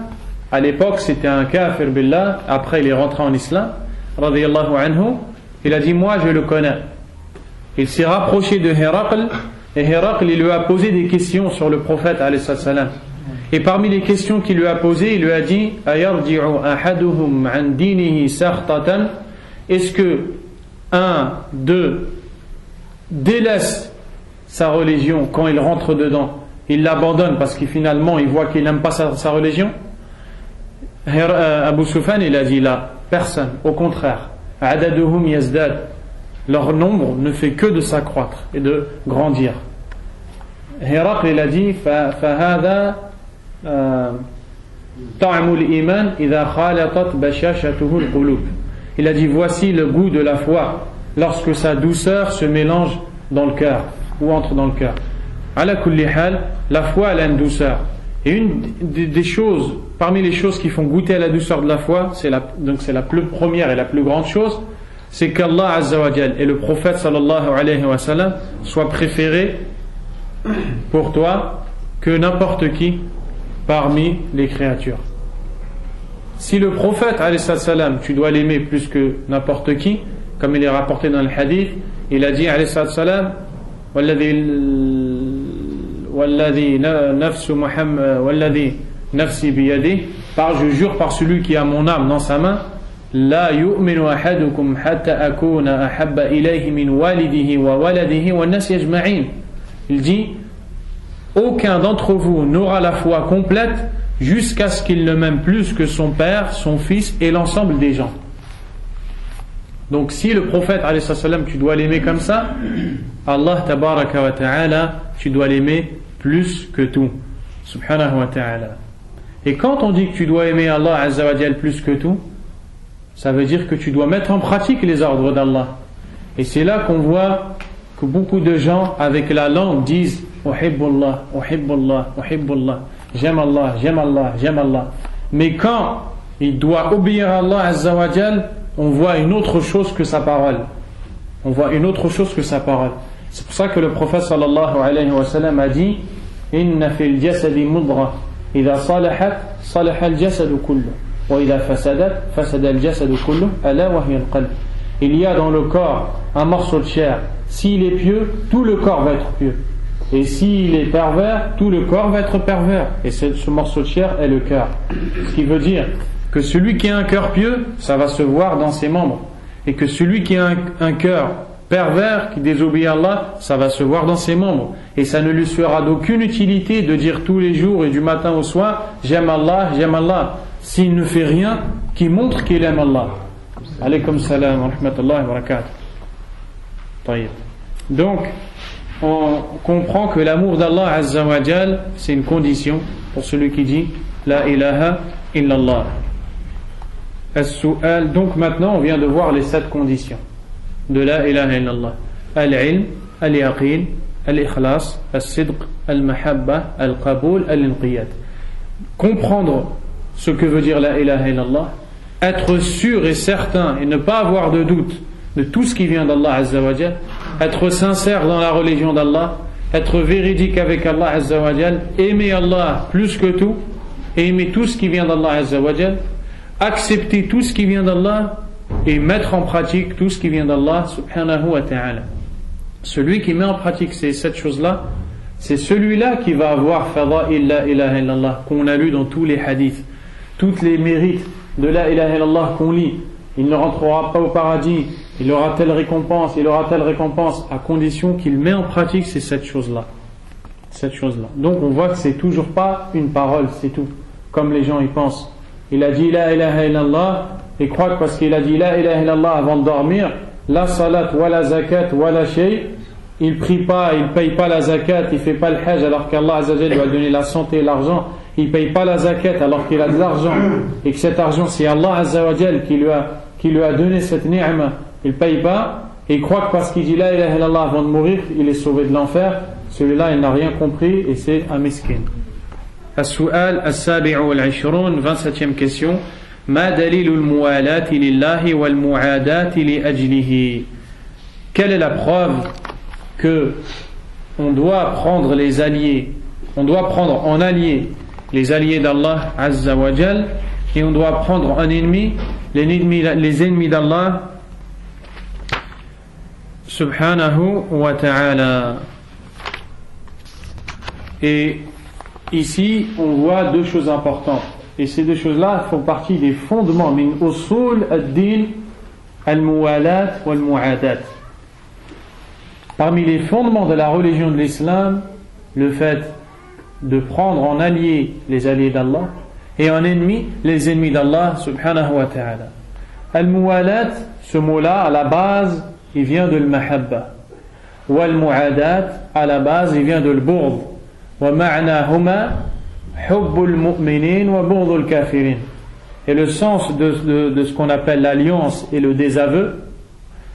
à l'époque, c'était un kafir billah, après il est rentré en islam, radiyallahu anhu, il a dit, moi je le connais. Il s'est rapproché de Hiraql, et Hiraql, il lui a posé des questions sur le prophète alayhi salam. Et parmi les questions qu'il lui a posées, il lui a dit, ayarji'u ahaduhum an dinihi sakhtatan, est-ce que un d'eux délaisse sa religion quand il rentre dedans, il l'abandonne parce qu'il finalement il voit qu'il n'aime pas sa religion? Abu Sufyan, il a dit là, personne, au contraire, adaduhum yazdad, leur nombre ne fait que de s'accroître et de grandir. Hiraql, il a dit fahada ta'amul iman idha khalatat bashashatuhu al-qulub. Il a dit voici le goût de la foi lorsque sa douceur se mélange dans le cœur ou entre dans le cœur. Ala kulli hal, la foi elle a une douceur. Et une des choses, parmi les choses qui font goûter à la douceur de la foi, c'est la plus première et la plus grande chose, c'est qu'Allah Azza wa Jal et le prophète sallallahu alayhi wa sallam soient préférés pour toi que n'importe qui parmi les créatures. Si le prophète alayhi salam, tu dois l'aimer plus que n'importe qui, comme il est rapporté dans le hadith, il a dit alayhi salam, walladhi nafsi biyadih, je jure par celui qui a mon âme dans sa main, la yu'minu ahadukum hatta akuna ahabba ilayhi min walidihi wa waladihi wa nas yajma'in. Il dit, aucun d'entre vous n'aura la foi complète jusqu'à ce qu'il ne m'aime plus que son père, son fils et l'ensemble des gens. Donc si le prophète alayhi salam, tu dois l'aimer comme ça, Allah tabaraka wa ta'ala, tu dois l'aimer plus que tout, subhanahu wa ta'ala. Et quand on dit que tu dois aimer Allah azza wa jal plus que tout, Ça veut dire que tu dois mettre en pratique les ordres d'Allah. Et c'est là qu'on voit que beaucoup de gens avec la langue disent Uhibbullah, Uhibbullah, Uhibbullah, j'aime Allah, j'aime Allah, j'aime Allah. Mais quand il doit obéir à Allah Azza wa Jal, on voit une autre chose que sa parole. On voit une autre chose que sa parole. C'est pour ça que le prophète sallallahu alayhi wa sallam a dit Inna fil jasadi mudra idha salahat salaha al jasadu kullu wa idha fasadat fasada al jasadu kullu ala wa hiya al qalb. Il y a dans le corps un morceau de chair. S'il est pieux, tout le corps va être pieux. Et s'il est pervers, tout le corps va être pervers. Et ce morceau de chair est le cœur. Ce qui veut dire que celui qui a un cœur pieux, ça va se voir dans ses membres. Et que celui qui a un cœur pervers, qui désobéit à Allah, ça va se voir dans ses membres. Et ça ne lui sera d'aucune utilité de dire tous les jours et du matin au soir j'aime Allah, j'aime Allah, s'il ne fait rien qui montre qu'il aime Allah. Alaykum salam wa rahmatullahi wa barakatuh. Donc, on comprend que l'amour d'Allah Azza wa Jal, c'est une condition pour celui qui dit La ilaha illallah. As-su'al. Donc maintenant, on vient de voir les 7 conditions de La ilaha illallah. Al-ilm, al-yaqin, al-ikhlas, al-sidq, al-mahabba, al-qaboul, al-inqiyad. Comprendre ce que veut dire La ilaha illallah, être sûr et certain et ne pas avoir de doute de tout ce qui vient d'Allah Azza wa Jal, être sincère dans la religion d'Allah, être véridique avec Allah Azza wa Jal, aimer Allah plus que tout, et aimer tout ce qui vient d'Allah Azza wa Jal, accepter tout ce qui vient d'Allah et mettre en pratique tout ce qui vient d'Allah subhanahu wa ta'ala. Celui qui met en pratique ces 7 choses-là, c'est celui-là qui va avoir fada'il la ilaha illallah qu'on a lu dans tous les hadiths, toutes les mérites de la ilaha illallah qu'on lit. Il ne rentrera pas au paradis, il aura telle récompense, à condition qu'il met en pratique ces 7 choses-là. Donc on voit que c'est toujours pas une parole, c'est tout. Comme les gens y pensent. Il a dit la ilaha illallah, et croient que parce qu'il a dit la ilaha illallah avant de dormir, la salat, wa la zakat, wa la shay, il prie pas, il paye pas la zakat, il fait pas le hajj alors qu'Allah Azza wa Jalla lui a donné la santé et l'argent, il paye pas la zakat alors qu'il a de l'argent, et que cet argent c'est Allah Azza wa Jalla qui lui a donné cette ni'ma, il paye pas, et il croit que parce qu'il dit la ilaha illallah avant de mourir, il est sauvé de l'enfer. Celui-là il n'a rien compris et c'est un miskin. As-su'al as-sabi'u wal-'ishrun, 27e question. Ma dalilul muwalati lillahi wal mu'adati li ajlihi. Quelle est la preuve que on doit prendre les alliés, on doit prendre en allié les alliés d'Allah Azza wa Jal, et on doit prendre en ennemi les ennemis d'Allah subhanahu wa ta'ala. Et ici on voit 2 choses importantes, et ces 2 choses-là font partie des fondements min usul ad-din al-muwalat wal-mu'adat. Parmi les fondements de la religion de l'islam, le fait de prendre en allié les alliés d'Allah et en ennemi les ennemis d'Allah subhanahu wa ta'ala. Al-muwalat, ce mot-là à la base il vient de al-mahabba, wa al-mu'adat à la base il vient de al-bughd, wa ma'nahuma hubbul mu'minin wa bughdul kafirin. Et le sens de ce qu'on appelle l'alliance et le désaveu,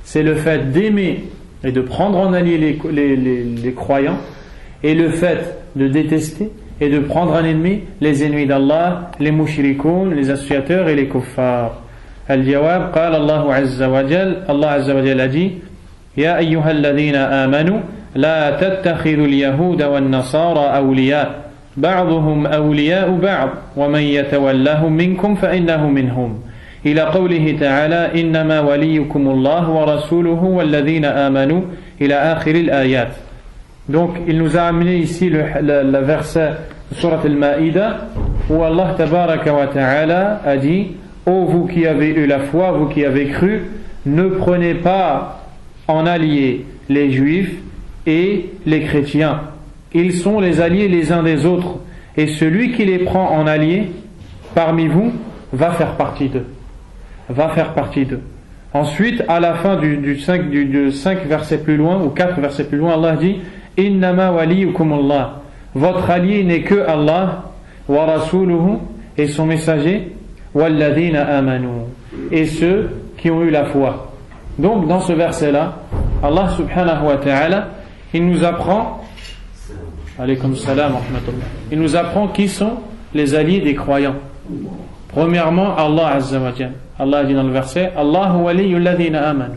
c'est le fait d'aimer et de prendre en allié les croyants, et le fait de détester et de prendre en ennemi les ennemis d'Allah, les mushrikoun, les associateurs et les kuffars. Al-jawab, qala Allah Azza wa Jal, Allah Azza wa Jal a dit Ya ayyuhal ladhina amanu la tattakhidhu al-yahuda wal nasara awliya ba'duhum awliya'u ba'd wa man yatawallahum minkum fa innahu minhum. إلى قوله تعالى إنما وليكم الله ورسوله والذين آمنوا إلى آخر الآيات. Donc il nous a amené ici le verset de Surat al-Ma'idah où Allah tabaraka wa ta'ala a dit ô vous qui avez eu la foi, vous qui avez cru, ne prenez pas en alliés les juifs et les chrétiens, ils sont les alliés les uns des autres, et celui qui les prend en alliés parmi vous va faire partie d'eux. Ensuite, à la fin du 5 versets plus loin, ou 4 versets plus loin, Allah dit Innama waliyukum Allah. Votre allié n'est que Allah, wa rasuluhu, et son messager, وَالَّذِينَ آمَنُوا, et ceux qui ont eu la foi. Donc dans ce verset-là, Allah subhanahu wa ta'ala, il nous apprend, alaykum salam wa rahmatullah, il nous apprend qui sont les alliés des croyants. Premièrement, Allah azza wa jalla. Allah dit dans le verset, Allahu waliyyul ladhina amanu.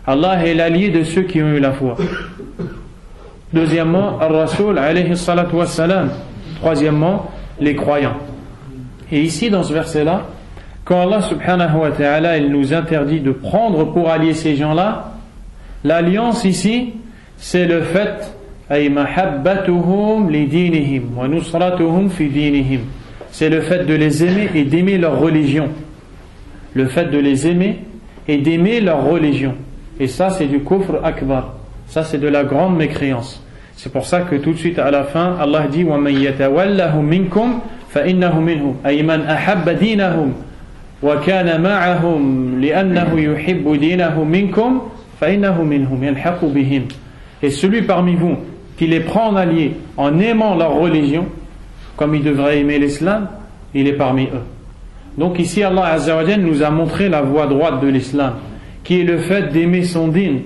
Allah est l'allié de ceux qui ont eu la foi. Deuxièmement, Ar-Rasul alayhi salatu wassalam. Troisièmement, les croyants. Et ici dans ce verset-là, quand Allah subhanahu wa ta'ala il nous interdit de prendre pour allier ces gens-là, l'alliance ici, c'est le fait ay mahabbatuhum li dinihim wa nusratuhum fi dinihim. C'est le fait de les aimer et d'aimer leur religion. Le fait de les aimer et d'aimer leur religion. Et ça c'est du kufr akbar. Ça c'est de la grande mécréance. C'est pour ça que tout de suite à la fin, Allah dit وَمَنْ يَتَوَلَّهُمْ مِنْكُمْ فَإِنَّهُ مِنْهُمْ أي من أحب دينهم وكان معهم لأنه يحب دينه منكم فإنه منهم يلحق بهم. Et celui parmi vous qui les prend en allié en aimant leur religion comme il devrait aimer l'islam, il est parmi eux. Donc ici Allah Azza wa Jalla nous a montré la voie droite de l'islam, qui est le fait d'aimer son din,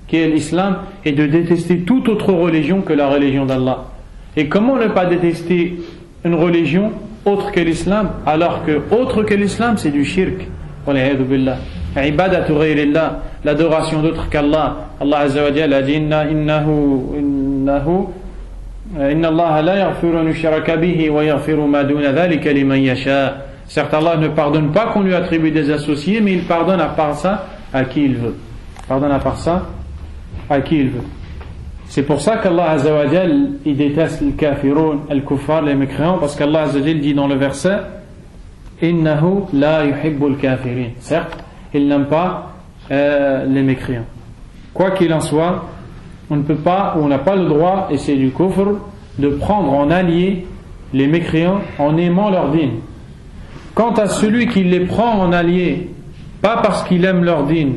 qui est l'islam, et de détester toute autre religion que la religion d'Allah. Et comment ne pas détester une religion autre que l'islam, alors que autre que l'islam c'est du shirk, wal'iyadu billah, ibadatu ghayrillah, l'adoration d'autre qu'Allah. Allah Azza wa Jalla a dit inna Allah la yaghfiru an yushraka bihi wa yaghfiru ma duna dhalika liman yasha. Certes, Allah ne pardonne pas qu'on lui attribue des associés, mais il pardonne à part ça à qui il veut. Pardonne à part ça à qui il veut. C'est pour ça qu'Allah Azza wa Jal il déteste les kafiroun, les kuffar, les mécréants, parce qu'Allah Azza wa Jal dit dans le verset innahu la yuhibbul kafirin. Certes, il n'aime pas les mécréants. Quoi qu'il en soit, on ne peut pas, ou on n'a pas le droit, et c'est du kufr, de prendre en allié les mécréants en aimant leur dîne. Quant à celui qui les prend en allié, pas parce qu'il aime leur dîne,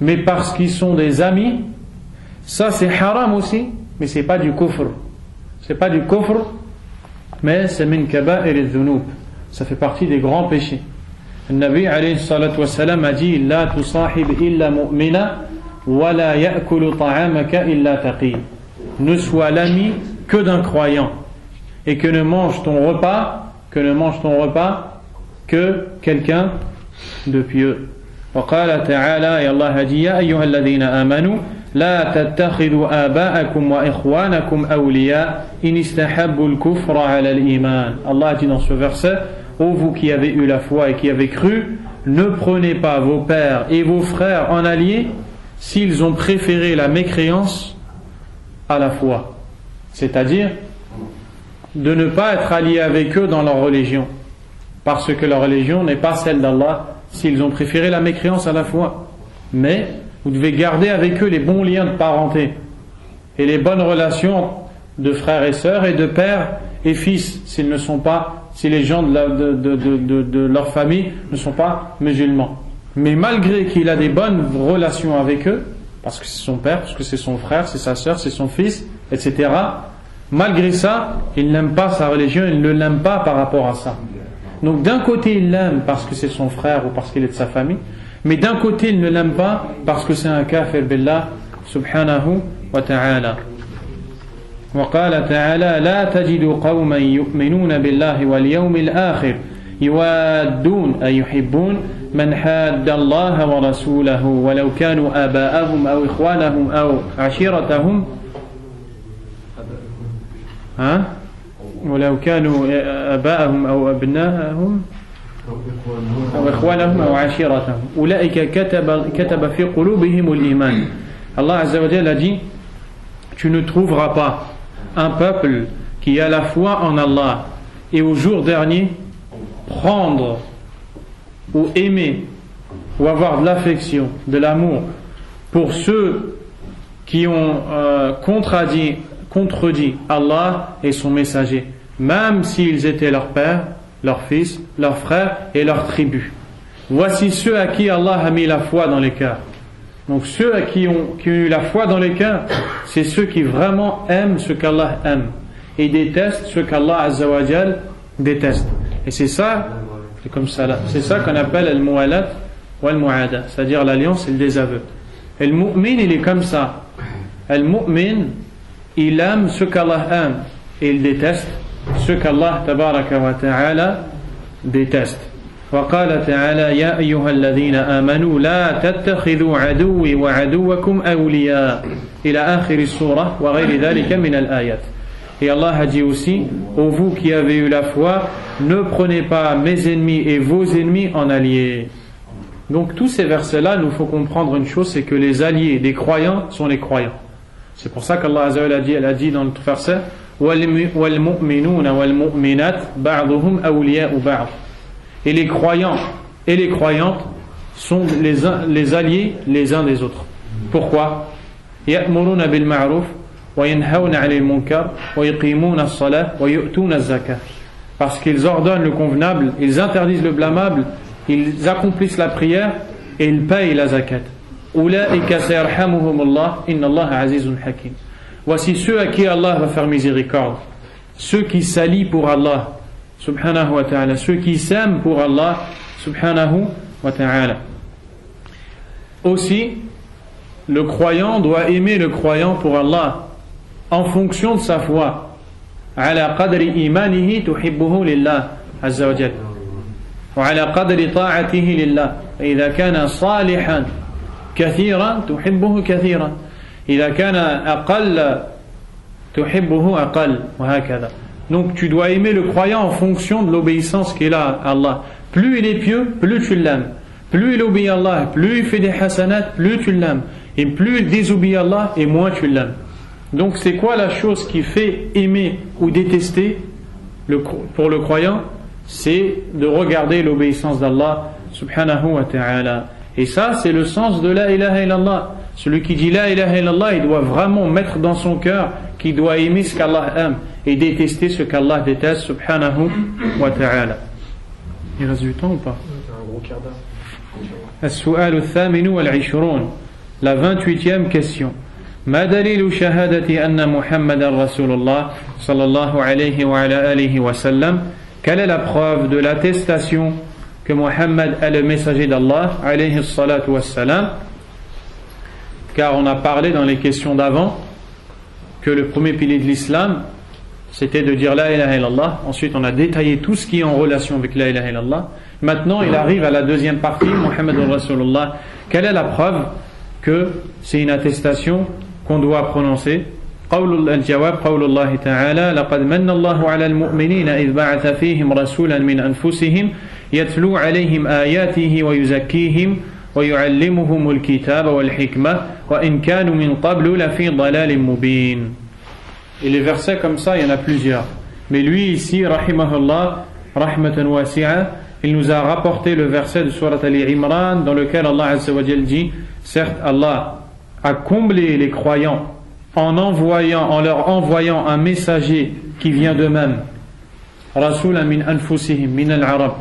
mais parce qu'ils sont des amis, ça c'est haram aussi, mais c'est pas du kufr. C'est pas du kufr, mais c'est min kaba'ir al-dhunub. Ça fait partie des grands péchés. Le Nabi alayhi salatu wassalam a dit la tusahib illa mu'mina wa la ya'kulu ta'amaka illa taqi. Ne sois l'ami que d'un croyant et que ne mange ton repas que quelqu'un de pieux. وقال تعالى يا الله هدي يا أيها الذين آمنوا لا تتخذوا آباءكم وإخوانكم أولياء إن استحبوا الكفر على الإيمان. Allah dit dans ce verset, ô vous qui avez eu la foi et qui avez cru, ne prenez pas vos pères et vos frères en alliés s'ils ont préféré la mécréance à la foi. C'est-à-dire de ne pas être alliés avec eux dans leur religion, parce que leur religion n'est pas celle d'Allah, s'ils ont préféré la mécréance à la foi. Mais vous devez garder avec eux les bons liens de parenté et les bonnes relations de frères et sœurs et de père et fils si les gens de leur famille ne sont pas musulmans. Mais malgré qu'il a des bonnes relations avec eux, parce que c'est son père, parce que c'est son frère, c'est sa sœur, c'est son fils, etc., malgré ça, il n'aime pas sa religion, il ne l'aime pas par rapport à ça. Donc d'un côté il l'aime parce que c'est son frère ou parce qu'il est de sa famille, mais d'un côté il ne l'aime pas parce que c'est un kafir billah subhanahu wa ta'ala. وقال تعالى لا تجد قوما يؤمنون بالله واليوم الآخر يوادون أي يحبون من حاد الله ورسوله ولو كانوا آباءهم أو إخوانهم أو عشيرتهم ولو كانوا آباءهم أو أبناءهم أو إخوانهم أو عشيرتهم أولئك كتب في قلوبهم الإيمان. Allah Azza wa Jalla a dit, tu ne trouveras pas un peuple qui a la foi en Allah et au jour dernier prendre ou aimer ou avoir de l'affection, de l'amour pour ceux qui ont contredit Allah et son messager, même s'ils étaient leurs pères, leurs fils, leurs frères et leurs tribus. Voici ceux à qui Allah a mis la foi dans les cœurs. Donc ceux qui ont eu la foi dans les cœurs, c'est ceux qui vraiment aiment ce qu'Allah aime et détestent ce qu'Allah Azza wa Jal déteste. Et c'est ça C'est comme ça là. C'est ça qu'on appelle al-muwalat ou al-mu'ada, c'est-à-dire l'alliance et le désaveu. Et le mu'min, il est comme ça. Le mu'min, il aime ce qu'Allah aime et il déteste ce qu'Allah tabaraka wa ta'ala déteste. وقال تعالى يا أيها الذين آمنوا لا تتخذوا عدوي وعدوكم أولياء إلى آخر السورة وغير ذلك من الآيات. Et Allah a dit aussi, ô vous qui avez eu la foi, ne prenez pas mes ennemis et vos ennemis en alliés. Donc tous ces versets-là, nous faut comprendre une chose, c'est que les alliés des croyants sont les croyants. C'est pour ça qu'Allah Azza wa Jalla a dit dans notre verset, وَالْمُؤْمِنُونَ وَالْمُؤْمِنَاتِ بَعْضُهُمْ أَوْلِيَاءُ بَعْضٍ. Et les croyants et les croyantes sont les alliés les uns des autres. Pourquoi? يَأْمُرُونَ بِالْمَعْرُوفِ وَيَنْهَوْنَ عَنِ الْمُنكَرِ وَيُقِيمُونَ الصَّلَاةَ وَيُؤْتُونَ الزَّكَاةَ. Parce qu'ils ordonnent le convenable, ils interdisent le blâmable, ils accomplissent la prière et ils payent la zakat. أُولَئِكَ سَيَرْحَمُهُمُ اللَّهُ إِنَّ اللَّهَ عَزِيزٌ حَكِيمٌ. Voici ceux à qui Allah va faire miséricorde, ceux qui s'allient pour Allah subhanahu wa ta'ala, ceux qui s'aiment pour Allah subhanahu wa ta'ala. Aussi, le croyant doit aimer le croyant pour Allah en fonction de sa foi. على قدر إيمانه تحبه لله عز وجل وعلى قدر طاعته لله. إذا كان صالحا كثيرا تحبه كثيرا إذا كان أقل تحبه أقل وهكذا. Donc tu dois aimer le croyant en fonction de l'obéissance qu'il a à Allah. Plus il est pieux, plus tu l'aimes. Plus il obéit à Allah, plus il fait des hasanats, plus tu l'aimes. Et plus il désobéit à Allah, et moins tu l'aimes. Donc c'est quoi la chose qui fait aimer ou détester pour le croyant? C'est de regarder l'obéissance d'Allah subhanahu wa ta'ala. Et ça c'est le sens de la ilaha illallah. Celui qui dit la ilaha illallah, il doit vraiment mettre dans son cœur qu'il doit aimer ce qu'Allah aime et détester ce qu'Allah déteste subhanahu wa ta'ala. Il reste du temps ou pas? Un gros quart d'heure. السؤال الثامن والعشرون. La 28e question. ما دليل شهادة أن محمد رسول الله صلى الله عليه وعلى آله وسلم? Quelle est la preuve de l'attestation que Mohammed est le messager d'Allah alayhi salatu wassalam? Car on a parlé dans les questions d'avant que le premier pilier de l'islam c'était de dire la ilaha illallah. Ensuite on a détaillé tout ce qui est en relation avec la ilaha illallah. Maintenant il arrive à la deuxième partie, Muhammadur Rasulullah. Quelle est la preuve que c'est une attestation qu'on doit prononcer? الجواب قول الله تعالى لقد من الله على المؤمنين إذ بعث فيهم رسولا من أنفسهم يتلو عليهم آياته ويزكيهم ويعلمهم الكتاب والحكمة وإن كانوا من قبل لفي ضلال مبين. Et les versets comme ça, il y en a plusieurs. Mais lui ici, rahimahullah, rahmatan wasi'a, il nous a rapporté le verset de Surat Al-Imran dans lequel Allah Azza wa Jal dit, certes Allah a comblé les croyants en leur envoyant un messager qui vient d'eux-mêmes. Rasulan min anfusihim min al-arab,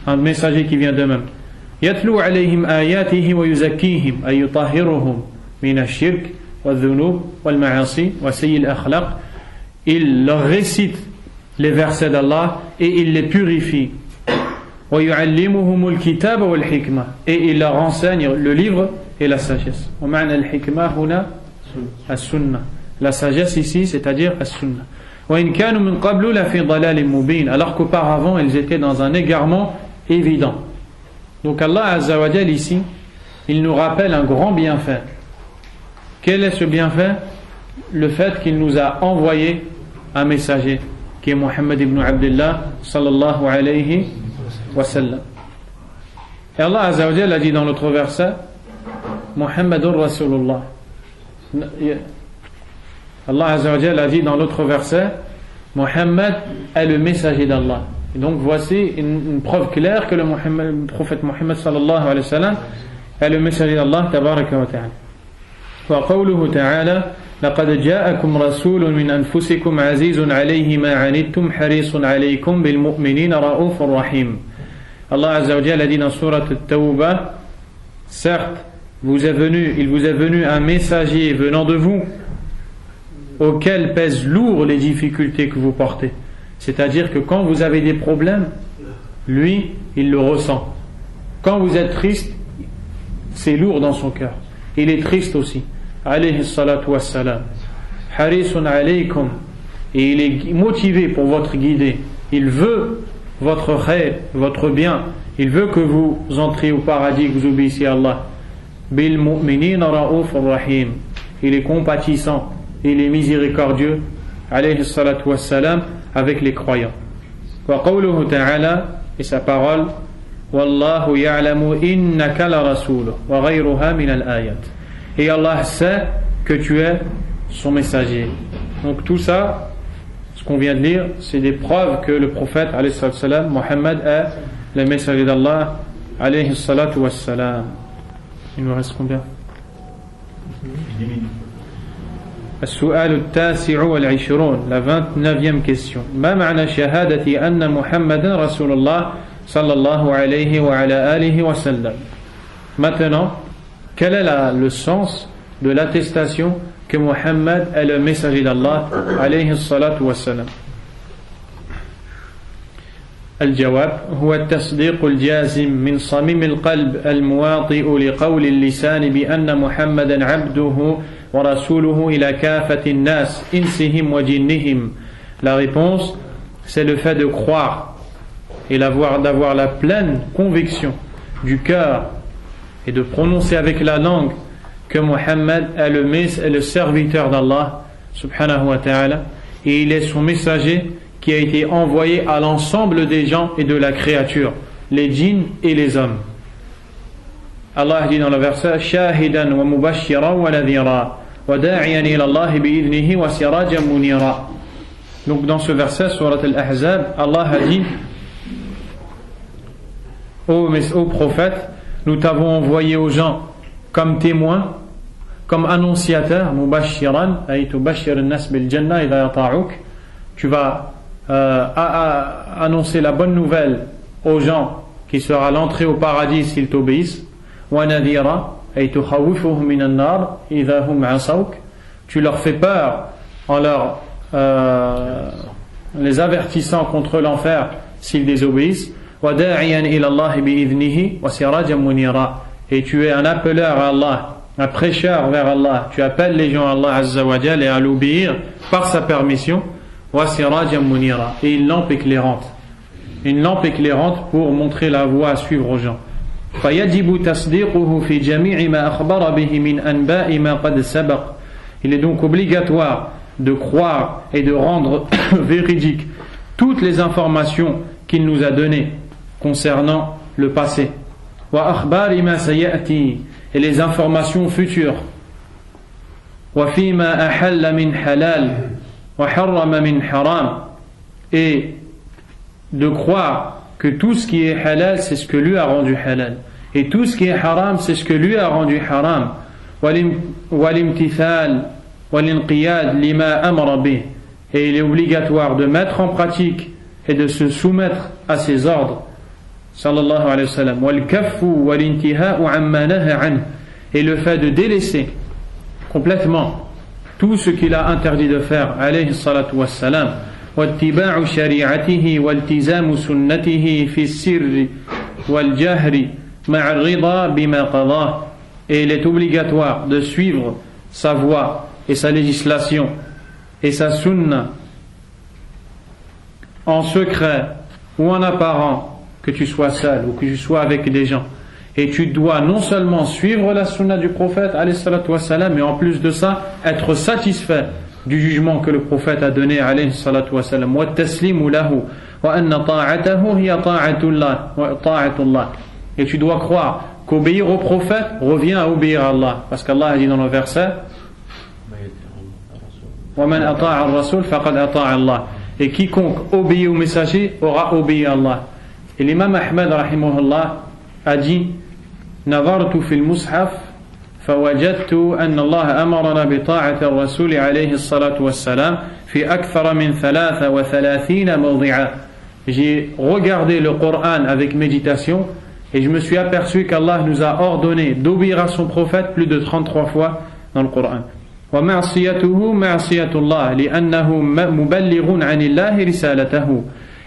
un messager qui vient d'eux-mêmes. Yatlu alayhim ayatihi wa yuzakkihim ay yutahhiruhum min ash-shirk wal-dhunub wal-ma'asi wa sayyi al-akhlaq. Il leur récite les versets d'Allah et il les purifie. Wa yu'allimuhum al-kitaba wal-hikma, et il leur enseigne le livre et la sagesse. Wa ma'na al-hikma huna as-sunnah. La sagesse ici, c'est-à-dire as-sunnah. Wa in kanu min qablu la fi dalalin mubin, alors qu'auparavant ils étaient dans un égarement évident. Donc Allah Azza wa Jal ici, il nous rappelle un grand bienfait. Quel est ce bienfait? Le fait qu'il nous a envoyé un messager qui est Muhammad ibn Abdullah sallallahu alayhi wa sallam. Et Allah Azza wa Jal a dit dans l'autre verset, Muhammadur Rasulullah. Allah Azza wa Jal a dit dans l'autre verset, Muhammad est le messager d'Allah. Et donc voici une preuve claire que le prophète Muhammad sallallahu alayhi wa sallam est le messager d'Allah tabaraka wa ta'ala. وقوله تعالى لقد جاءكم رسول من أنفسكم عزيز عليه ما عنتم حريص عليكم بالمؤمنين رؤوف رحيم. Allah Azza wa Jalla a dit dans sourate At-Tawbah, certes il vous est venu un messager venant de vous auquel pèsent lourd les difficultés que vous portez. C'est-à-dire que quand vous avez des problèmes, lui, il le ressent. Quand vous êtes triste, c'est lourd dans son cœur. Il est triste aussi. Alayhi salatu wassalam. Harisun alaykum. Et il est motivé pour votre guider. Il veut votre khair, votre bien. Il veut que vous entriez au paradis, que vous obéissiez à Allah. Bil mu'minina ra'ufur rahim. Il est compatissant, il est miséricordieux, alayhi salatu wassalam, avec les croyants. Wa qawluhu ta'ala, et sa parole, Wallahu ya'lamu innaka la rasuluh wa ghayruha min al-ayat. Et Allah sait que tu es son messager. Donc tout ça, ce qu'on vient de lire, c'est des preuves que le prophète, alayhi salatu wassalam, Mohammed est le messager d'Allah, alayhi salatu wassalam. Il nous reste combien? السؤال التاسع والعشرون la 29e question ما معنى شهادة أن محمد رسول الله صلى الله عليه وعلى آله وسلم. Maintenant, quel est le sens de l'attestation que Mohammed est le messager d'Allah عليه الصلاة والسلام. الجواب هو التصديق الجازم من صميم القلب المواطئ لقول اللسان بأن محمدا عبده ورسوله إلى كافة الناس إنسهم وجنهم. La réponse, c'est le fait de croire et d'avoir la pleine conviction du cœur et de prononcer avec la langue que Mohammed est le serviteur d'Allah subhanahu wa ta'ala et il est son messager qui a été envoyé à l'ensemble des gens et de la créature, les djinns et les hommes. Allah dit dans le verset Shahidan wa mubashiran wa nadhira wa da'iyan ila Allah bi'idhnihi wa sirajan munira. Donc dans ce verset, surat al-Ahzab, Allah a dit ô prophète, nous t'avons envoyé aux gens comme témoin, comme annonciateur, mubashiran, ay tubashir an-nas bil jannah idha yata'uk. Tu vas annoncer la bonne nouvelle aux gens qui sera l'entrée au paradis s'ils t'obéissent. Wa nadhira ay tukhawifuhum min an-nar idha hum 'asawk. Tu leur fais peur en leur les avertissant contre l'enfer s'ils désobéissent. Wa da'iyan ila Allah bi'idhnihi wa sirajan munira. Et tu es un appeleur à Allah, un prêcheur vers Allah. Tu appelles les gens à Allah Azza wa Jal et à l'obéir par sa permission. Et une lampe éclairante pour montrer la voie à suivre aux gens. Il est donc obligatoire de croire et de rendre véridique toutes les informations qu'il nous a données concernant le passé et les informations futures et de croire que tout ce qui est halal c'est ce que lui a rendu halal et tout ce qui est haram c'est ce que lui a rendu haram et il est obligatoire de mettre en pratique et de se soumettre à ses ordres sallallahu alayhi wa sallam et le fait de délaisser complètement tout ce qu'il a interdit de faire alayhi salatu wassalam wattiba'u shari'atihi waltizamu sunnatihi fi sirri wal jahri ma'a rida bima qada. Et il est obligatoire de suivre sa voie et sa législation et sa sunna en secret ou en apparent, que tu sois seul ou que tu sois avec des gens. Et tu dois non seulement suivre la sunna du prophète alayhi salatu wassalam, mais en plus de ça être satisfait du jugement que le prophète a donné alayhi salatu wassalam wa taslimu lahu wa anna ta'atahu hiya ta'atullah wa ta'atullah. Et tu dois croire qu'obéir au prophète revient à obéir à Allah, parce qu'Allah a dit dans le verset wa man ata'a ar-rasul faqad ata'a Allah. Et quiconque obéit au messager aura obéi à Allah. Et l'imam Ahmad rahimahullah a dit نظرت في المصحف فوجدت أن الله أمرنا بطاعة الرسول عليه الصلاة والسلام في أكثر من 33 موضعا. J'ai regardé le Coran avec méditation et je me suis aperçu qu'Allah nous a ordonné d'obéir à son prophète plus de 33 fois dans le Coran. ومعصيته معصية الله لأنه مبلغ عن الله رسالته.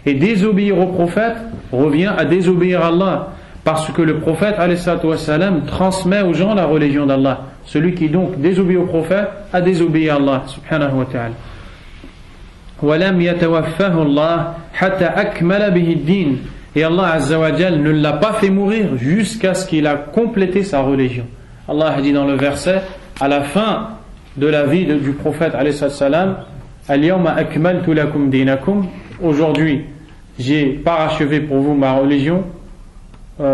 Et désobéir au prophète revient à désobéir à Allah. Parce que le prophète alayhi salatu wassalam transmet aux gens la religion d'Allah. Celui qui donc désobéit au prophète a désobéi à Allah subhanahu wa ta'ala. وَلَمْ يَتَوَفَّهُ اللَّهُ حَتَّى أَكْمَلَ بِهِ الدِّينَ. Et Allah azza wa jal ne l'a pas fait mourir jusqu'à ce qu'il a complété sa religion. Allah a dit dans le verset, à la fin de la vie du prophète alayhi salatu wassalam, Al-yawma akmaltu lakum dinakum. Aujourd'hui, j'ai parachevé pour vous ma religion.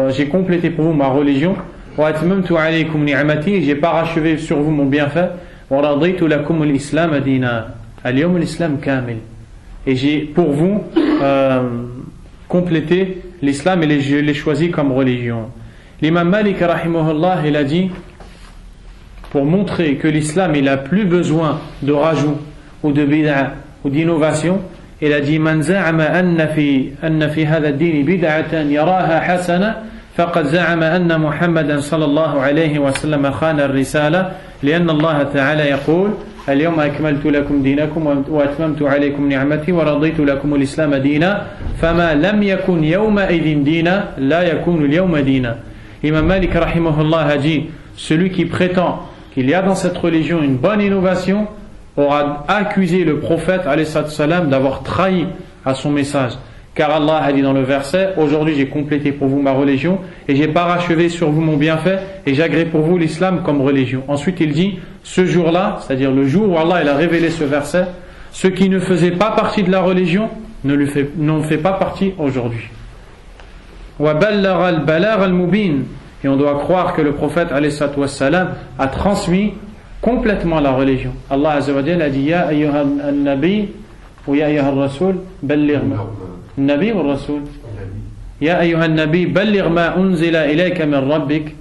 J'ai complété pour vous ma religion. Wa atmamtu alaykum ni'mati. J'ai parachevé sur vous mon bienfait. Wa raditu lakum al-islam dina. Al-yawm al-islam kamil. Et j'ai pour vous complété l'islam et je l'ai choisi comme religion. L'imam Malik rahimahullah, il a dit, pour montrer que l'islam il a plus besoin de rajout ou de bid'a ou d'innovation, il a dit man za'ama anna fi hadha ad-din bid'atan yaraha hasana faqad za'ama anna Muhammadan sallallahu alayhi wa sallam khana ar-risala li'anna Allah ta'ala yaqul اليوم أكملت لكم دينكم وأتممت عليكم نعمتي ورضيت لكم الإسلام دينا فما لم يكن يومئذ دينا لا يكون اليوم دينا. Imam Malik rahimahullah a dit, celui qui prétend qu'il y a dans cette religion une bonne innovation aura accusé le prophète alayhi salam d'avoir trahi à son message. Car Allah a dit dans le verset, aujourd'hui j'ai complété pour vous ma religion et j'ai parachevé sur vous mon bienfait et j'agrée pour vous l'islam comme religion. Ensuite il dit, ce jour-là, c'est-à-dire le jour où Allah il a révélé ce verset, ceux qui ne faisaient pas partie de la religion n'en fait pas partie aujourd'hui. Et on doit croire que le prophète alayhi wassalam a transmis complètement la religion. Allah azza wa jalla a dit, Ya ayyuhan nabi ou Ya ayyuhan rasul balligh النبي والرسول يا أيها النبي بلغ ما أنزل إليك من ربك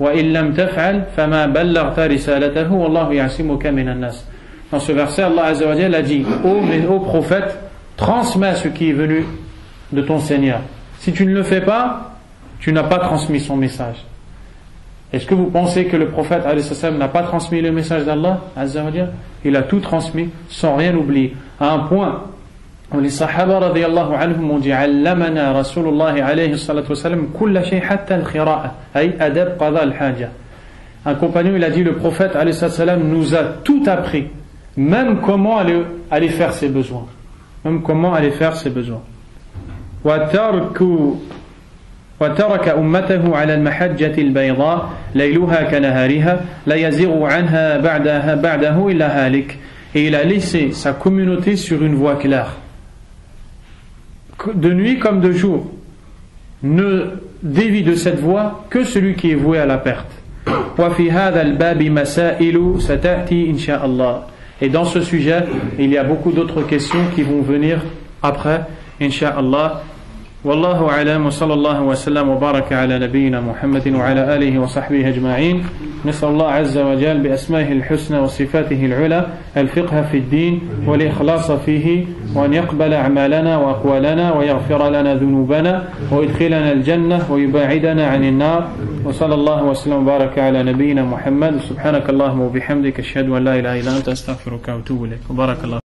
وإن لم تفعل فما بلغت رسالته والله يعصمك من الناس. Dans ce verset, Allah Azza wa Jalla a dit, ô prophète, transmets ce qui est venu de ton Seigneur. Si tu ne le fais pas, tu n'as pas transmis son message. Est-ce que vous pensez que le prophète alayhi salam n'a pas transmis le message d'Allah Azza wa Jalla? Il a tout transmis sans rien oublier, à un point les Sahaba radiyallahu anhum ont dit Allamana Rasulullah alayhi salatu wasalam kulla shay hatta al-khira'a ay adab qada al-haja. Un compagnon il a dit le prophète alayhi salatu wasalam nous a tout appris, même comment aller faire ses besoins. Même comment aller faire ses besoins. وترك أمته على المحجة البيضاء ليلها كنهارها لا يزيغ عنها بعده إلا هالك. Et il a laissé sa communauté sur une voie claire. De nuit comme de jour, ne dévie de cette voie que celui qui est voué à la perte. Et dans ce sujet, il y a beaucoup d'autres questions qui vont venir après, incha'Allah. والله أعلم وصلى الله وسلم وبارك على نبينا محمد وعلى آله وصحبه أجمعين. نسأل الله عز وجل بأسمائه الحسنى وصفاته العلى الفقه في الدين والإخلاص فيه وأن يقبل أعمالنا وأقوالنا ويغفر لنا ذنوبنا ويدخلنا الجنة ويباعدنا عن النار. وصلى الله وسلم وبارك على نبينا محمد. سبحانك اللهم وبحمدك أشهد أن لا إله إلا أنت أستغفرك وأتوب إليك. وبارك الله.